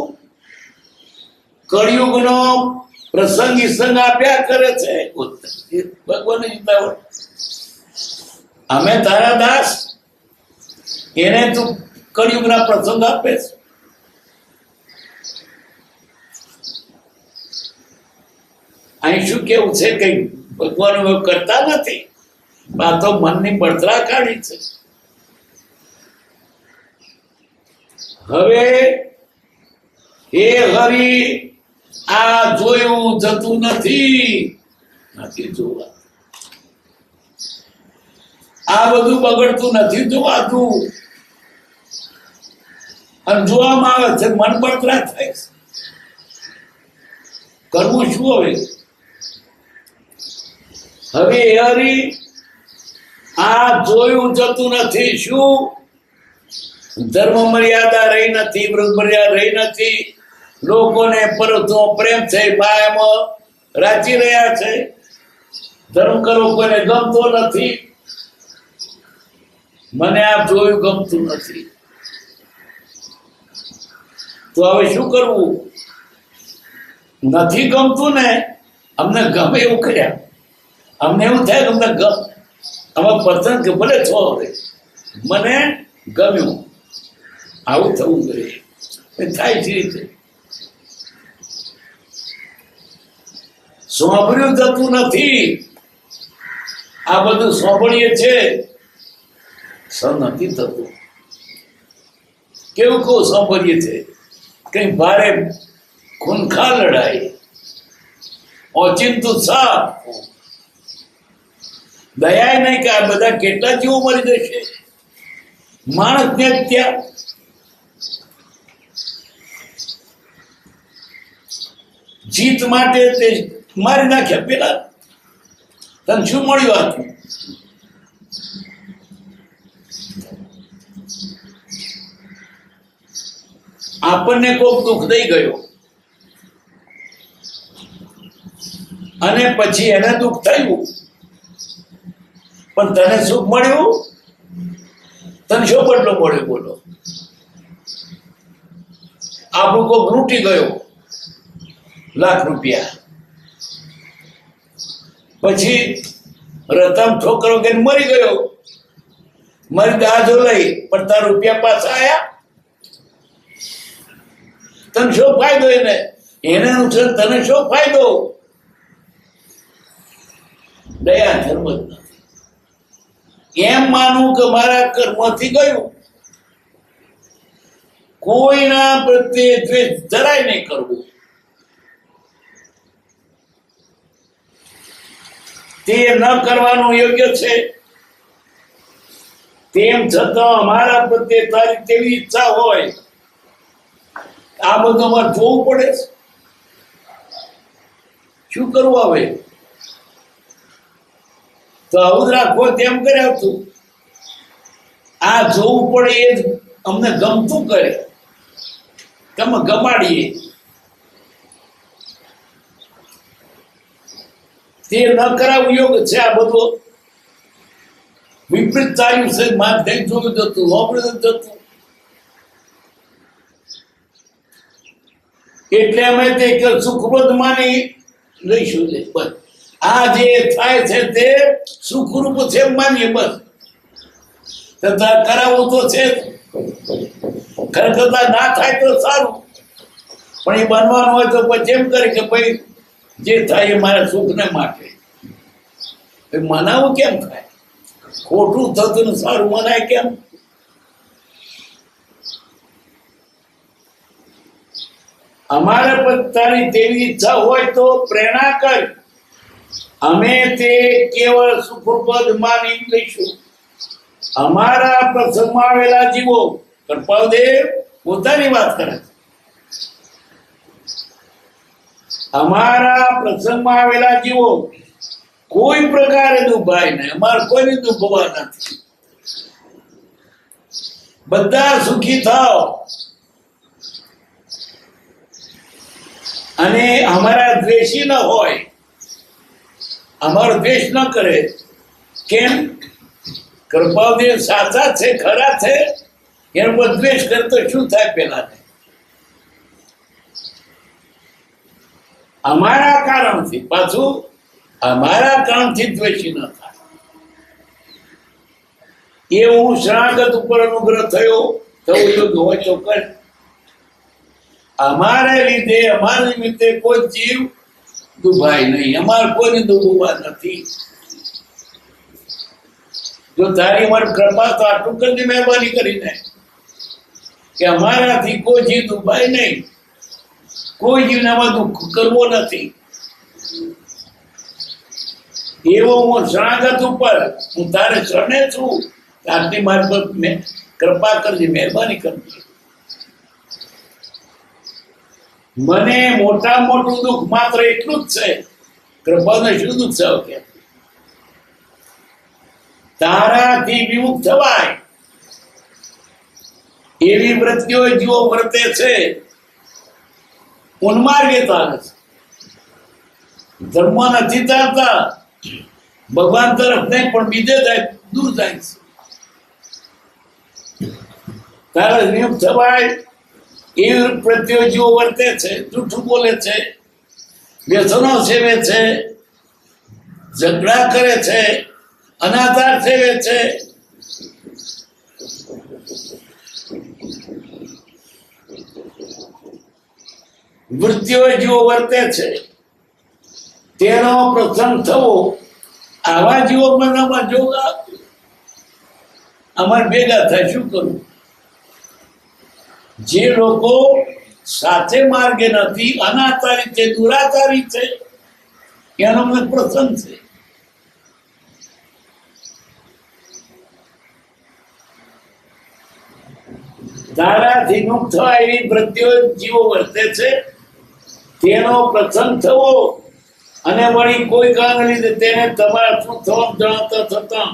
કળિયુગનો પ્રસંગ સંગ આપ્યા કરે છે. ભગવાન અમે તારા દાસ, એને તું કળિયુગના પ્રસંગ આપે છે. અહીં શું કેવું છે કે ભગવાન એવું કરતા નથી. આ તો મનની બળતરા કાઢી છે. હવે એ હરી આ જોયું જતું નથી જોવા. આ બધું બગડતું નથી જોવાતું, અને જોવામાં આવે છે મન બળતરા થાય છે. કરવું શું હવે? હવે હરી આ જોયું જતું નથી. શું? ધર્મ મર્યાદા રહી નથી, વૃદ્ધ મર્યાદા રહી નથી. લોકોને પરનો પ્રેમ છે, એમાં રાચી રહ્યા છે. ધર્મ કરવો કોઈને ગમતો નથી. મને આ જોયું ગમતું નથી. તો હવે શું કરવું? નથી ગમતું ને, અમને ગમે એવું કર્યા. અમને એવું થાય કે અમને અમે પસંદ કે ભલે છો, મને ગમ્યું. આવું થવું જોઈએ. થાય છે રીતે સોંભળ્યું જતું નથી. આ બધું સોંભળીએ છે, નથી થતું. કેવું કેવું સાંભળીએ છે? કઈ ભારે ખૂનખાર લડાઈ, ઓચિંતું સાપ, દયા નહીં કે આ બધા કેટલા જીવો મરી જશે. માણસને ત્યાં જીત માટે તે મારી નાખ્યા. પેલા તને શું મળ્યું? હતું આપણને કોઈક દુઃખ દઈ ગયો અને પછી એને દુઃખ થયું, પણ તને સુખ મળ્યું? તને શું બદલો મળ્યો? બોલો. આપણું કોઈક લૂંટી ગયો લાખ રૂપિયા, પછી રતમ ઠોકરો કે મરી ગયો. મરી દાજો લઈ, પણ તાર રૂપિયા પાછા આયા. તને શું ફાયદો? એને નુકસાન, તને શું ફાયદો? દયા ધર્મ જ નથી. એમ માનવું કે મારા કર્મથી ગયું. કોઈના પ્રત્યે દ્વેષ જરાય નહીં કરવું. તે ન કરવાનું યોગ્ય છે. તેમ છતાં અમારા પ્રત્યે તારી તેવી ઈચ્છા હોય, આ બધું અમારે જોવું પડે છે. શું કરવું હવે? તો આવું જ રાખો. તેમ કરે તું. આ જોવું પડે એ જ અમને ગમતું કરે. તમે ગમાડીએ તે ન કરાવવું યોગ્ય છે. આ બધું વિપરીત ચાલ્યું છે, માર થઈ જોયું જતું, હોબળ્યું જતું. એટલે અમે તે સુખપ્રદ માની લઈશું. બસ આ જે થાય છે તે સુખરૂપ છે માનીએ. બસ તથા કરાવવું તો છે, ખરેખર ના થાય તો સારું, પણ એ બનવાનું હોય તો પછી એમ કરે કે ભાઈ જે થાય એ મારા સુખને માટે મનાવું. કેમ થાય? ખોટું થતું ને સારું મનાય કેમ? અમારે પોતાની તેવી ઈચ્છા હોય તો પ્રેરણા કર, અમે તે કેવળ સુખપદ માની લઈશું. અમારા પ્રસંગમાં આવેલા જીવો, કૃપાદેવ પોતાની વાત કરે છે, અમારા પ્રસંગમાં આવેલા જીવો કોઈ પ્રકારે દુભાય નહીં. અમારે કોઈને દુભવા નથી. બધા સુખી થાવ અને અમારા દ્વેષી ન હોય, અમારો દ્વેષ ન કરે. કેમ? કૃપાદેવ સાચા છે, ખરા છે, એનો પર દ્વેષ કરે તો શું થાય? પેલા અમારા કારણથી, પાછું અમારા કારણથી દ્વેષી ન થાય. એવું શરણાગત ઉપર અનુગ્રહ થયો થવું યોગ્ય હોય તો કર. અમારે લીધે, અમારા નિમિત્તે કોઈ જીવ દુભાય નહીં. અમારે કોઈને દુભવા નથી. જો તારી મારી કૃપા તો આટલું કરી મહેરબાની કરીને કે અમારાથી કોઈ જીવ દુભાય નહીં, કોઈ જીવને આમાં દુઃખ કરવો નથી. એવો હું શરણાગત ઉપર હું તારે શરણે છું. આટલી મારી પર કૃપા કરજે, મહેરબાની કરજે. મને મોટા મોટું દુઃખ માત્ર એટલું જ છે, કૃપાને શું દુઃખ છે? કે તારાથી વિમુખ થવાય એવી વૃત્તિઓ જીવો વર્તે છે, ઉન્માર્ગે ચાલે છે, ધર્મ નથી ચાલતા, ભગવાન તરફ નહીં પણ બીજે જાય, દૂર જાય છે. તારા વિમુખ થવાય એવી વૃત્તિઓ જીવો વર્તે છે, જૂઠું બોલે છે, વ્યસનો સેવે છે, ઝઘડા કરે છે, અનાચાર સેવે છે, વૃત્તિઓ જીવો વર્તે છે, તેનો પ્રસંગ થવો. આવા જીવો મનમાં જોગા અમારે ભેગા થાય. શું કરું? જે લોકો સાચે માર્ગે નથી, અનાચારી છે, દુરાચારી છે, એનો મને પ્રસંગ છે. તારાથી મુક્ત થવા એવી વૃત્તિઓ જીવો વર્તે છે, તેનો પ્રસંગ થવો અને વળી કોઈ કારણ લીધે તેને તમારા શું થવા જણાતા થતા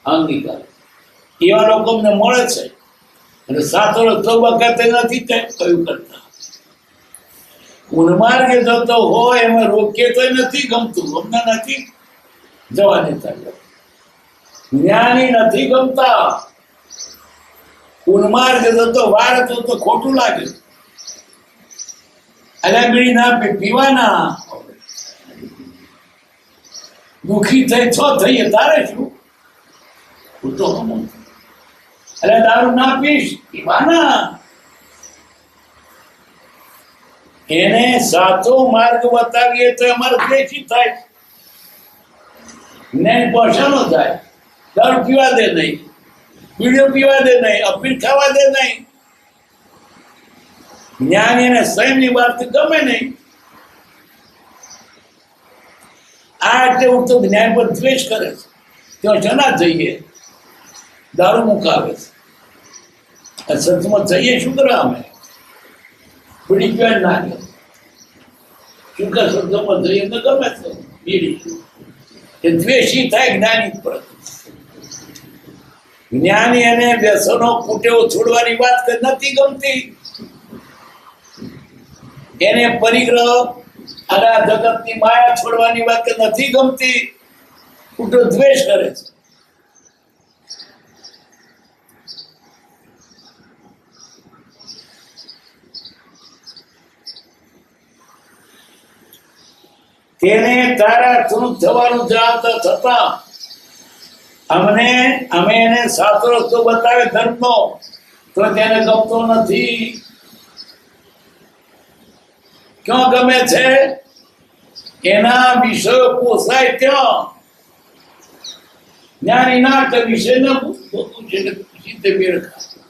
અંગીકાર. એવા લોકો અમને મળે છે અને સાતો રસ્તો વખતે નથી કયું કરતા. ઉન્માર્ગે જતો હોય એમાં રોકીએ તો નથી ગમતું, અમને નથી જવા દેતા. જ્ઞાની નથી ગમતા. ઉન્માર્ગે જતો વાર તો ખોટું લાગે. અલ્યા બીડી ના પીવાના, દુઃખી થઈ થઈએ તારે શું? અરે દારૂ ના પીશ, પીવાના. એને સાચો માર્ગ બતાવીએ તો અમારે દ્વેષી થાય, જ્ઞાન પહોંચાનો થાય. દારૂ પીવા દે નહીં, બીડીઓ પીવા દે નહીં, અફીણ ખાવા દે નહીં. જ્ઞાની એને સ્વયંની વાત ગમે નહીં. આ એટલે હું તો જ્ઞાન પર દ્વેષ કરે છે. ત્યાં જના જઈએ, દારૂ મુકાવે છે. સંતમાં જઈએ શું કરવા? અમે બીડી પીવા ના ગયો શું કર? સંતમાં જઈએ તો ગમે છે બીડી. એ દ્વેષી થાય જ્ઞાની પર. જ્ઞાની એને વ્યસનો કુટેવો છોડવાની વાત નથી ગમતી. એને પરિગ્રહ અને જગતની માયા છોડવાની વાત નથી ગમતી. કુટો દ્વેષ કરે છે. તેને તારા તૃપ્ત થવાનું જાણતા થતા અમે એને સાચો રસ્તો બતાવે ધર્મનો, તો તેને ગમતો નથી. ક્યાં ગમે છે? એના વિષયો પોસાય ત્યાં. જ્ઞાની ના કે વિષય ન પૂછે ને સીધે મેળ ખાય.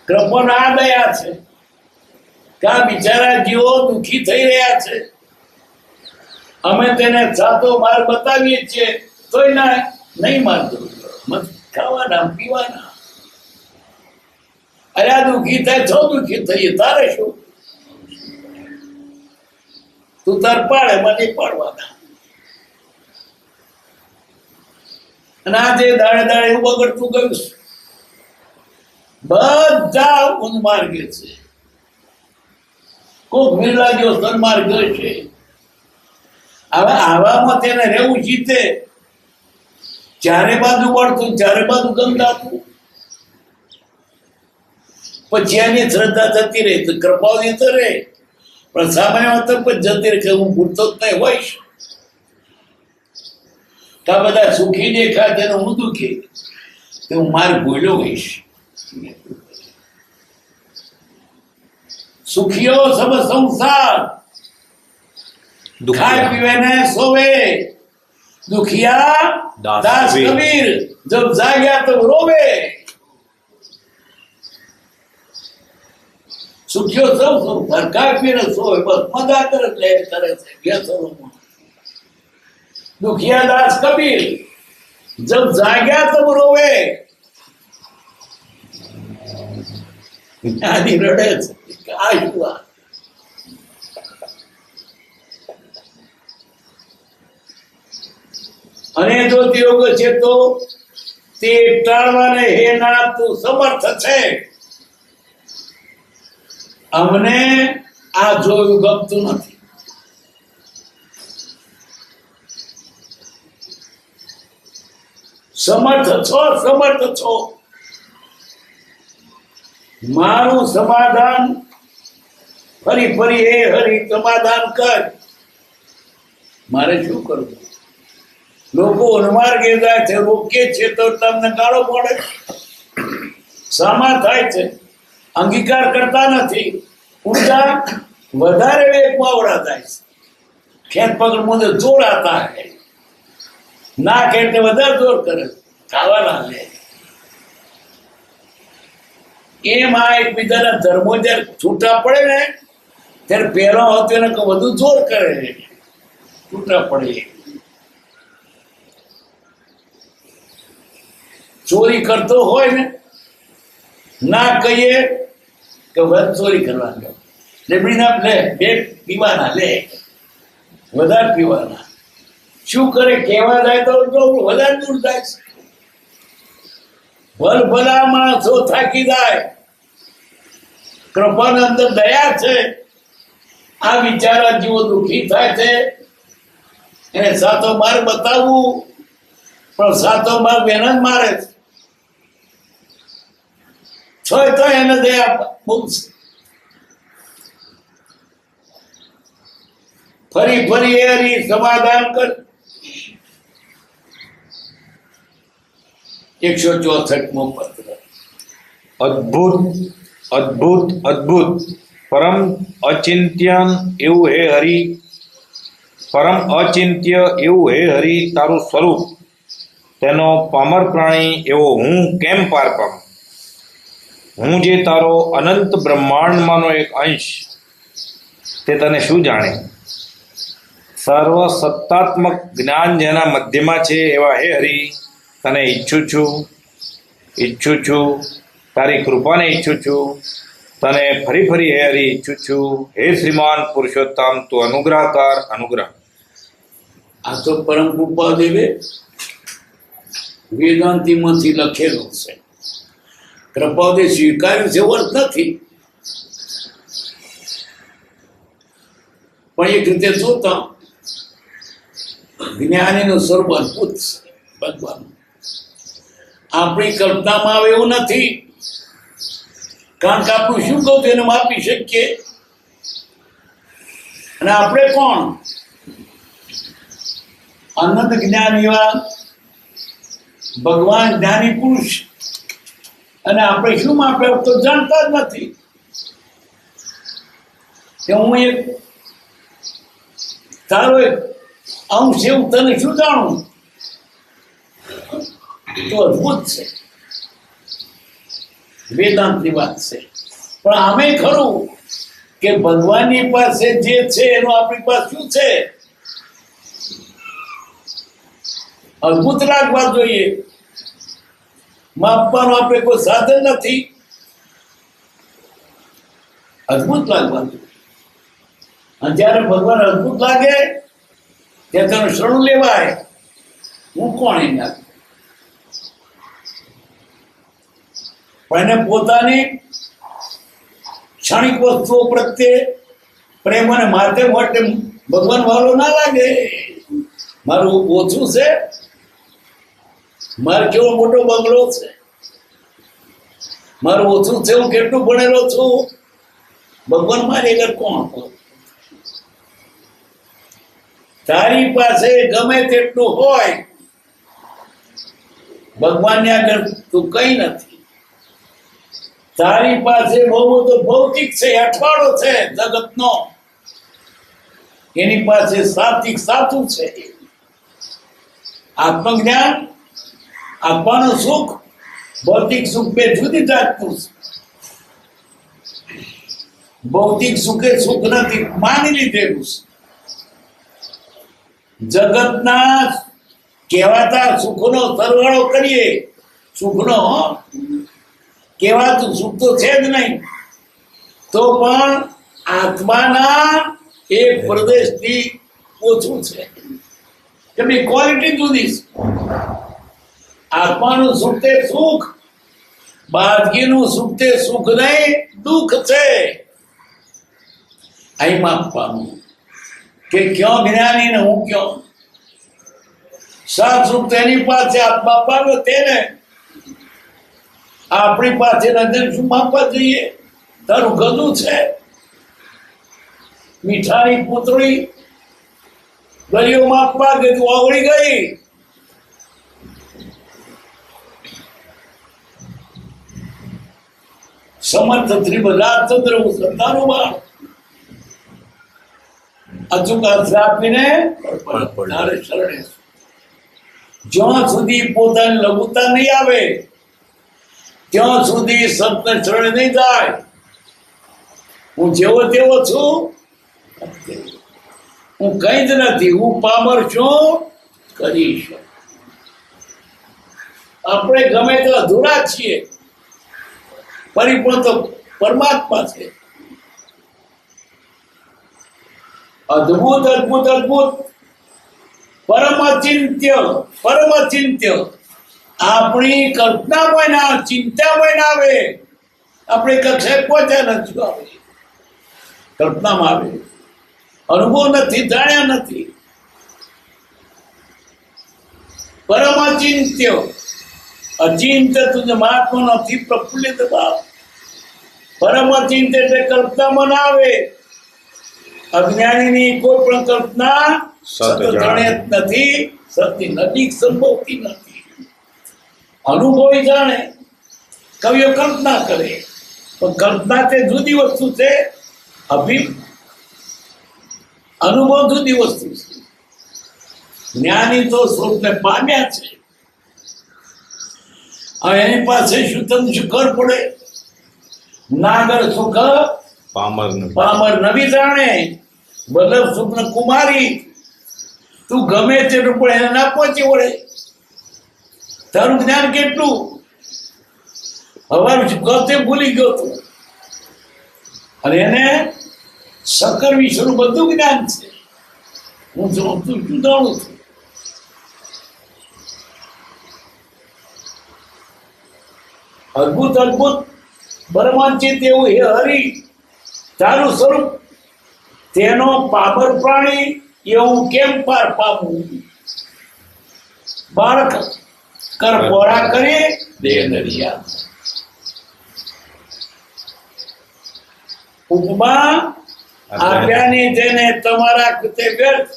કૃપણ આ દયા છે કે આ બિચારા જીવો દુઃખી થઈ રહ્યા છે, અમે તેને સાચો માર્ગ બતાવીએ છીએ તોય ના નહીં માનતો. ખાવાના પીવાના. અરે આ દુઃખી થાય છો દુઃખી થઈએ, તારે શું? તું તાર પાડે મને પાડવાના. અને આજે દાડે દાડે એવું બગડતું ગયું છે. બધા ઉન્માર્ગે છે. કોક મિલા જો સન્માર્ગ છે. હવે આવામાં તેને રહેવું જીતે. ચારે બાજુ વળતું, ચારે બાજુ ગંધાતું, પછી એની શ્રદ્ધા જતી રહે તો કૃપાવતી તો રહે, પણ સામાન્ય વાત પછી જતી રહે કે હું ભૂલતો જ નહીં હોઈશ. કા બધા સુખી દેખાય તેને હું દુઃખી, તો હું મારે ભૂલ્યો હોઈશ. સુખીઓ સબ સંસાર, ખાય પીવે ને સોવે. दुखिया दास कबीर जब जाग्या तब रोवे. सुखियो सब सरकार पीने सोए बस मजा करे करे से. दुखिया दास कबीर जब जाग्या तब रोवे. आदि रड़े आ हुआ. અને જો યોગ છે તો તે ટાળવાને હે ના તું સમર્થ છે. અમને આ જોયું ગમતું નથી. સમર્થ છો. મારું સમાધાન ફરી ફરી હે હરી સમાધાન કર. મારે શું કરવું? લોકો ઉન્માર્ગે જાય છે, રોકે છે તો તમને ગાળો પડે. સામા થાય છે, અંગીકાર કરતા નથી. ઉલટા વધારે વેગમાં ઓળાતા છે. ખેત પકડ મુજબ જોર આતા હે. ના ખેત વધારે જોર કરે, ખાવાના લે. એમ આ એકબીજાના ધર્મો જયારે છૂટા પડે ને ત્યારે પહેલો હતો એને વધુ જોર કરે, છૂટા પડે. ચોરી કરતો હોય ને, ના કહીએ કે વધુ ચોરી કરવાની, લેબડીના લે, બે પીવાના લે, વધારે પીવાના. શું કરે? કહેવા જાય તો વધારે દૂર જાય છે. ભલા માણસો થાકી જાય. કૃપાની અંદર દયા છે. આ વિચારા જીવો દુઃખી થાય છે, એને સાચો માર્ગ બતાવવું, પણ સાચો માર્ગ એને જ મારે છે. છોય તો એને દયા બહુ ફરી ફરી એરી સમાધાન કર. 164મો પત્ર. અદ્ભુત અદ્ભુત અદ્ભુત પરમ અચિંત્યન એવું હે હરિ, પરમ અચિંત્ય એવું હે હરિ તારું સ્વરૂપ. તેનો પામર પ્રાણી એવો હું કેમ પાર પામ? હું જે તારો અનંત બ્રહ્માંડમાંનો એક અંશ, તે તને શું જાણે? સર્વ સત્તાત્મક જ્ઞાન જેના મધ્યમાં છે એવા હે હરિ, તને ઈચ્છું છું, તારી કૃપાને ઈચ્છું છું. તને ફરી ફરી હે હરિ ઈચ્છું છું. હે શ્રીમાન પુરુષોત્તમ, તું અનુગ્રહકાર અનુગ્રહ. આ તો પરમ કૃપા દેવે વેદાંતિમાંથી લખેલું છે. કૃપાદે સ્વીકાર્યું છે વર્ત નથી, પણ એક રીતે જોતા જ્ઞાનીનું સ્વરૂપ અદભુત છે ભગવાન. આપણી કલ્પનામાં આવે એવું નથી, કારણ કે આપણું શું કહું એને માપી શકીએ. અને આપણે કોણ? અનંત જ્ઞાન એવા ભગવાન જ્ઞાની પુરુષ, અને આપણે શું આપણે તો જાણતા જ નથી કે હું એક તારો એક અંશ એવું તને શું જાણું, તો અદભુત છે, વેદાંતની વાત છે. પણ આમે ખરું કે ભગવાનની પાસે જે છે એનું આપણી પાસે શું છે, અદભુત લાગવા જોઈએ. માપવાનું આપણે કોઈ સાધન નથી, અદભુત લાગવા જોઈએ. અને જયારે ભગવાન અદભુત લાગે ત્યાં તેનું શરણું લેવાય. હું કોણ એના, પણ એને પોતાની ક્ષણિક વસ્તુઓ પ્રત્યે પ્રેમ અને માધ્યમ માટે ભગવાન વાલો ના લાગે. મારું ઓછું છે, મારે કેવો મોટો બંગલો છે, મારું ઓછું છે, હું કેટલું ભણેલો છું, ભગવાન મારી આગળ કોણ? તારી પાસે ગમે તેટલું હોય, ભગવાનની આગળ તું કઈ નથી. તારી પાસે બહુ તો ભૌતિક છે, અઠવાડો છે જગતનો, એની પાસે સાત્વિક સાચું છે. આત્મજ્ઞાન, આપવાનું સુખ, ભૌતિક સુખ બે જુદી જાતનું છે. ભૌતિક સુખે સુખ નથી, માની લીધેલું છે. જગતના કહેવાતા સુખનો સરવાળો કરીએ, સુખનો કહેવાતું સુખ તો છે જ નહીં, તો પણ આત્માના એક પ્રદેશથી ઓછું છે. એમની ક્વોલિટી જુદી છે. આત્માનું સુખ તે સુખ, બાદગીનું સુખ તે સુખ નહીં, દુઃખ છે. અહીં માપવાનું કે ક્યાં જ્ઞાની ને હું ક્યાં. સાત સુખ તેની પાસે આત્મા પામ્યો તેને, આપણી પાસે નજર શું માપવા જોઈએ? તારું ગધું છે, મીઠાની પૂતળી ગલીઓ માપવા કે તું આવડી ગઈ. સમર્થ ત્રિભુજા ચંદ્ર સંતાનું બાળ અચૂકા આપીને તારે શરણે. જ્યાં સુધી પોતાની લઘુતા નહીં આવે ત્યાં સુધી સંતને શરણે નહીં જાય. હું જેવો તેવો છું, હું કઈ જ નથી, હું પામર છું, કરીશ. આપણે ગમે તો અધૂરા છીએ, પરિપૂર્ણ તો પરમાત્મા છે. અદ્ભુત અદ્ભુત અદ્ભુત પરમચિંત્ય પરમચિંત્ય. આપણી કલ્પનામાં ના, ચિંતામાં ના આવે. આપણે કક્ષાએ પહોંચ્યા નથી, આવે કલ્પનામાં આવે, અનુભવ નથી, જાણ્યા નથી. પરમચિંત્ય અચિંત્ય તુજ મહાત્મા નથી પ્રફુલ્લિત ભાવ. પરમચિંત્ય એટલે કલ્પનામાં ના આવે. અજ્ઞાનીની કોઈ પણ કલ્પના સત જાણે નથી, સત્ય નજીક સંભવતી નથી. અનુભવી જાણે, કવિઓ કલ્પના કરે, પણ કલ્પના તે જુદી વસ્તુ છે, અનુભવ જુદી વસ્તુ છે. જ્ઞાની તો સ્વરૂપને પામ્યા છે. હવે એની પાસે શું તમને શું ખબર પડે? નાગર સુખ પામર નવી જાણે, વલ્લભ સુખ કુમારી. તું ગમે તેટલું પણ એને ના પહોંચી વળે. તારું જ્ઞાન કેટલું? હવાનું ગતે ભૂલી ગયો તું, અને એને સકર વિશ્વનું બધું જ્ઞાન છે. હું તું શું જાણું છું? અદભુત અદભુત પરમાંચિત એવું હે હરિ તારું સ્વરૂપ. તેનો પામર પ્રાણી એવું કેમ પાર પામું? બાળક કર પોરા કરી દે દરિયા. ઉપમા આપ્યાની જેને તમારા કૃતે વ્યર્થ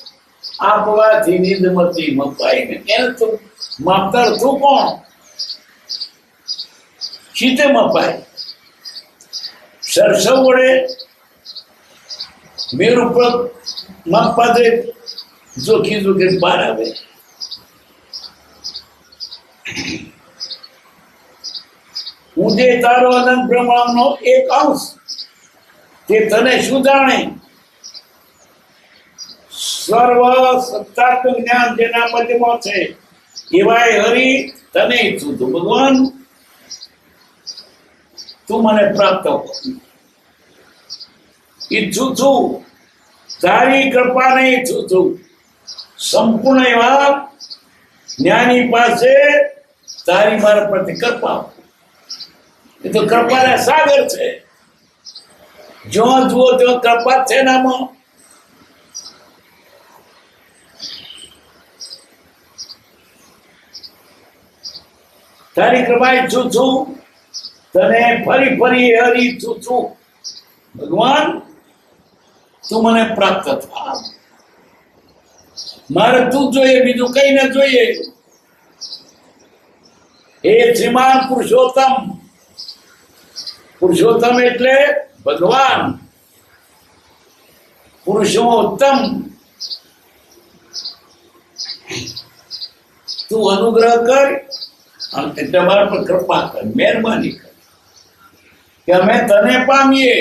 આપવાથી નિધમતી મપાય ને એને તો માપતર તું કોણ શીતે મપાય સરસવ વડે મેર ઉપર માપવા દે જોખી જોખી બહાર આવે હું જે તારો અનંત બ્રહ્માંડનો એક અંશ તે તને શું જાણે સર્વ સત્તાત્મક જ્ઞાન જેના મધ્યમાં છે એવાય હરિ તને ઈચ્છું છું ભગવાન તું મને પ્રાપ્ત કર ઈચ્છું છું તારી કૃપાને ઈચ્છું છું સંપૂર્ણ એવા જ્ઞાની પાસે તારી મારા પ્રતિ કૃપા એ તો કૃપાના સાગર છે જો જુઓ તો કૃપા છે નામાં તારી કૃપા ઈચ્છું છું તને ફરી ફરી હરી ઈચ્છું છું ભગવાન તું મને પ્રાપ્ત થા મારે તું જોઈએ બીજું કઈ ન જોઈએ હે શ્રીમાન પુરુષોત્તમ પુરુષોત્તમ એટલે ભગવાન પુરુષોત્તમ તું અનુગ્રહ કર અને તમારા પર કૃપા કર મહેરબાની કર કે અમે તને પામીએ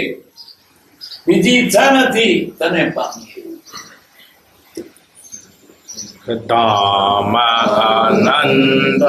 બીજી ઈચ્છા નથી તને પામીએ તમ અનંત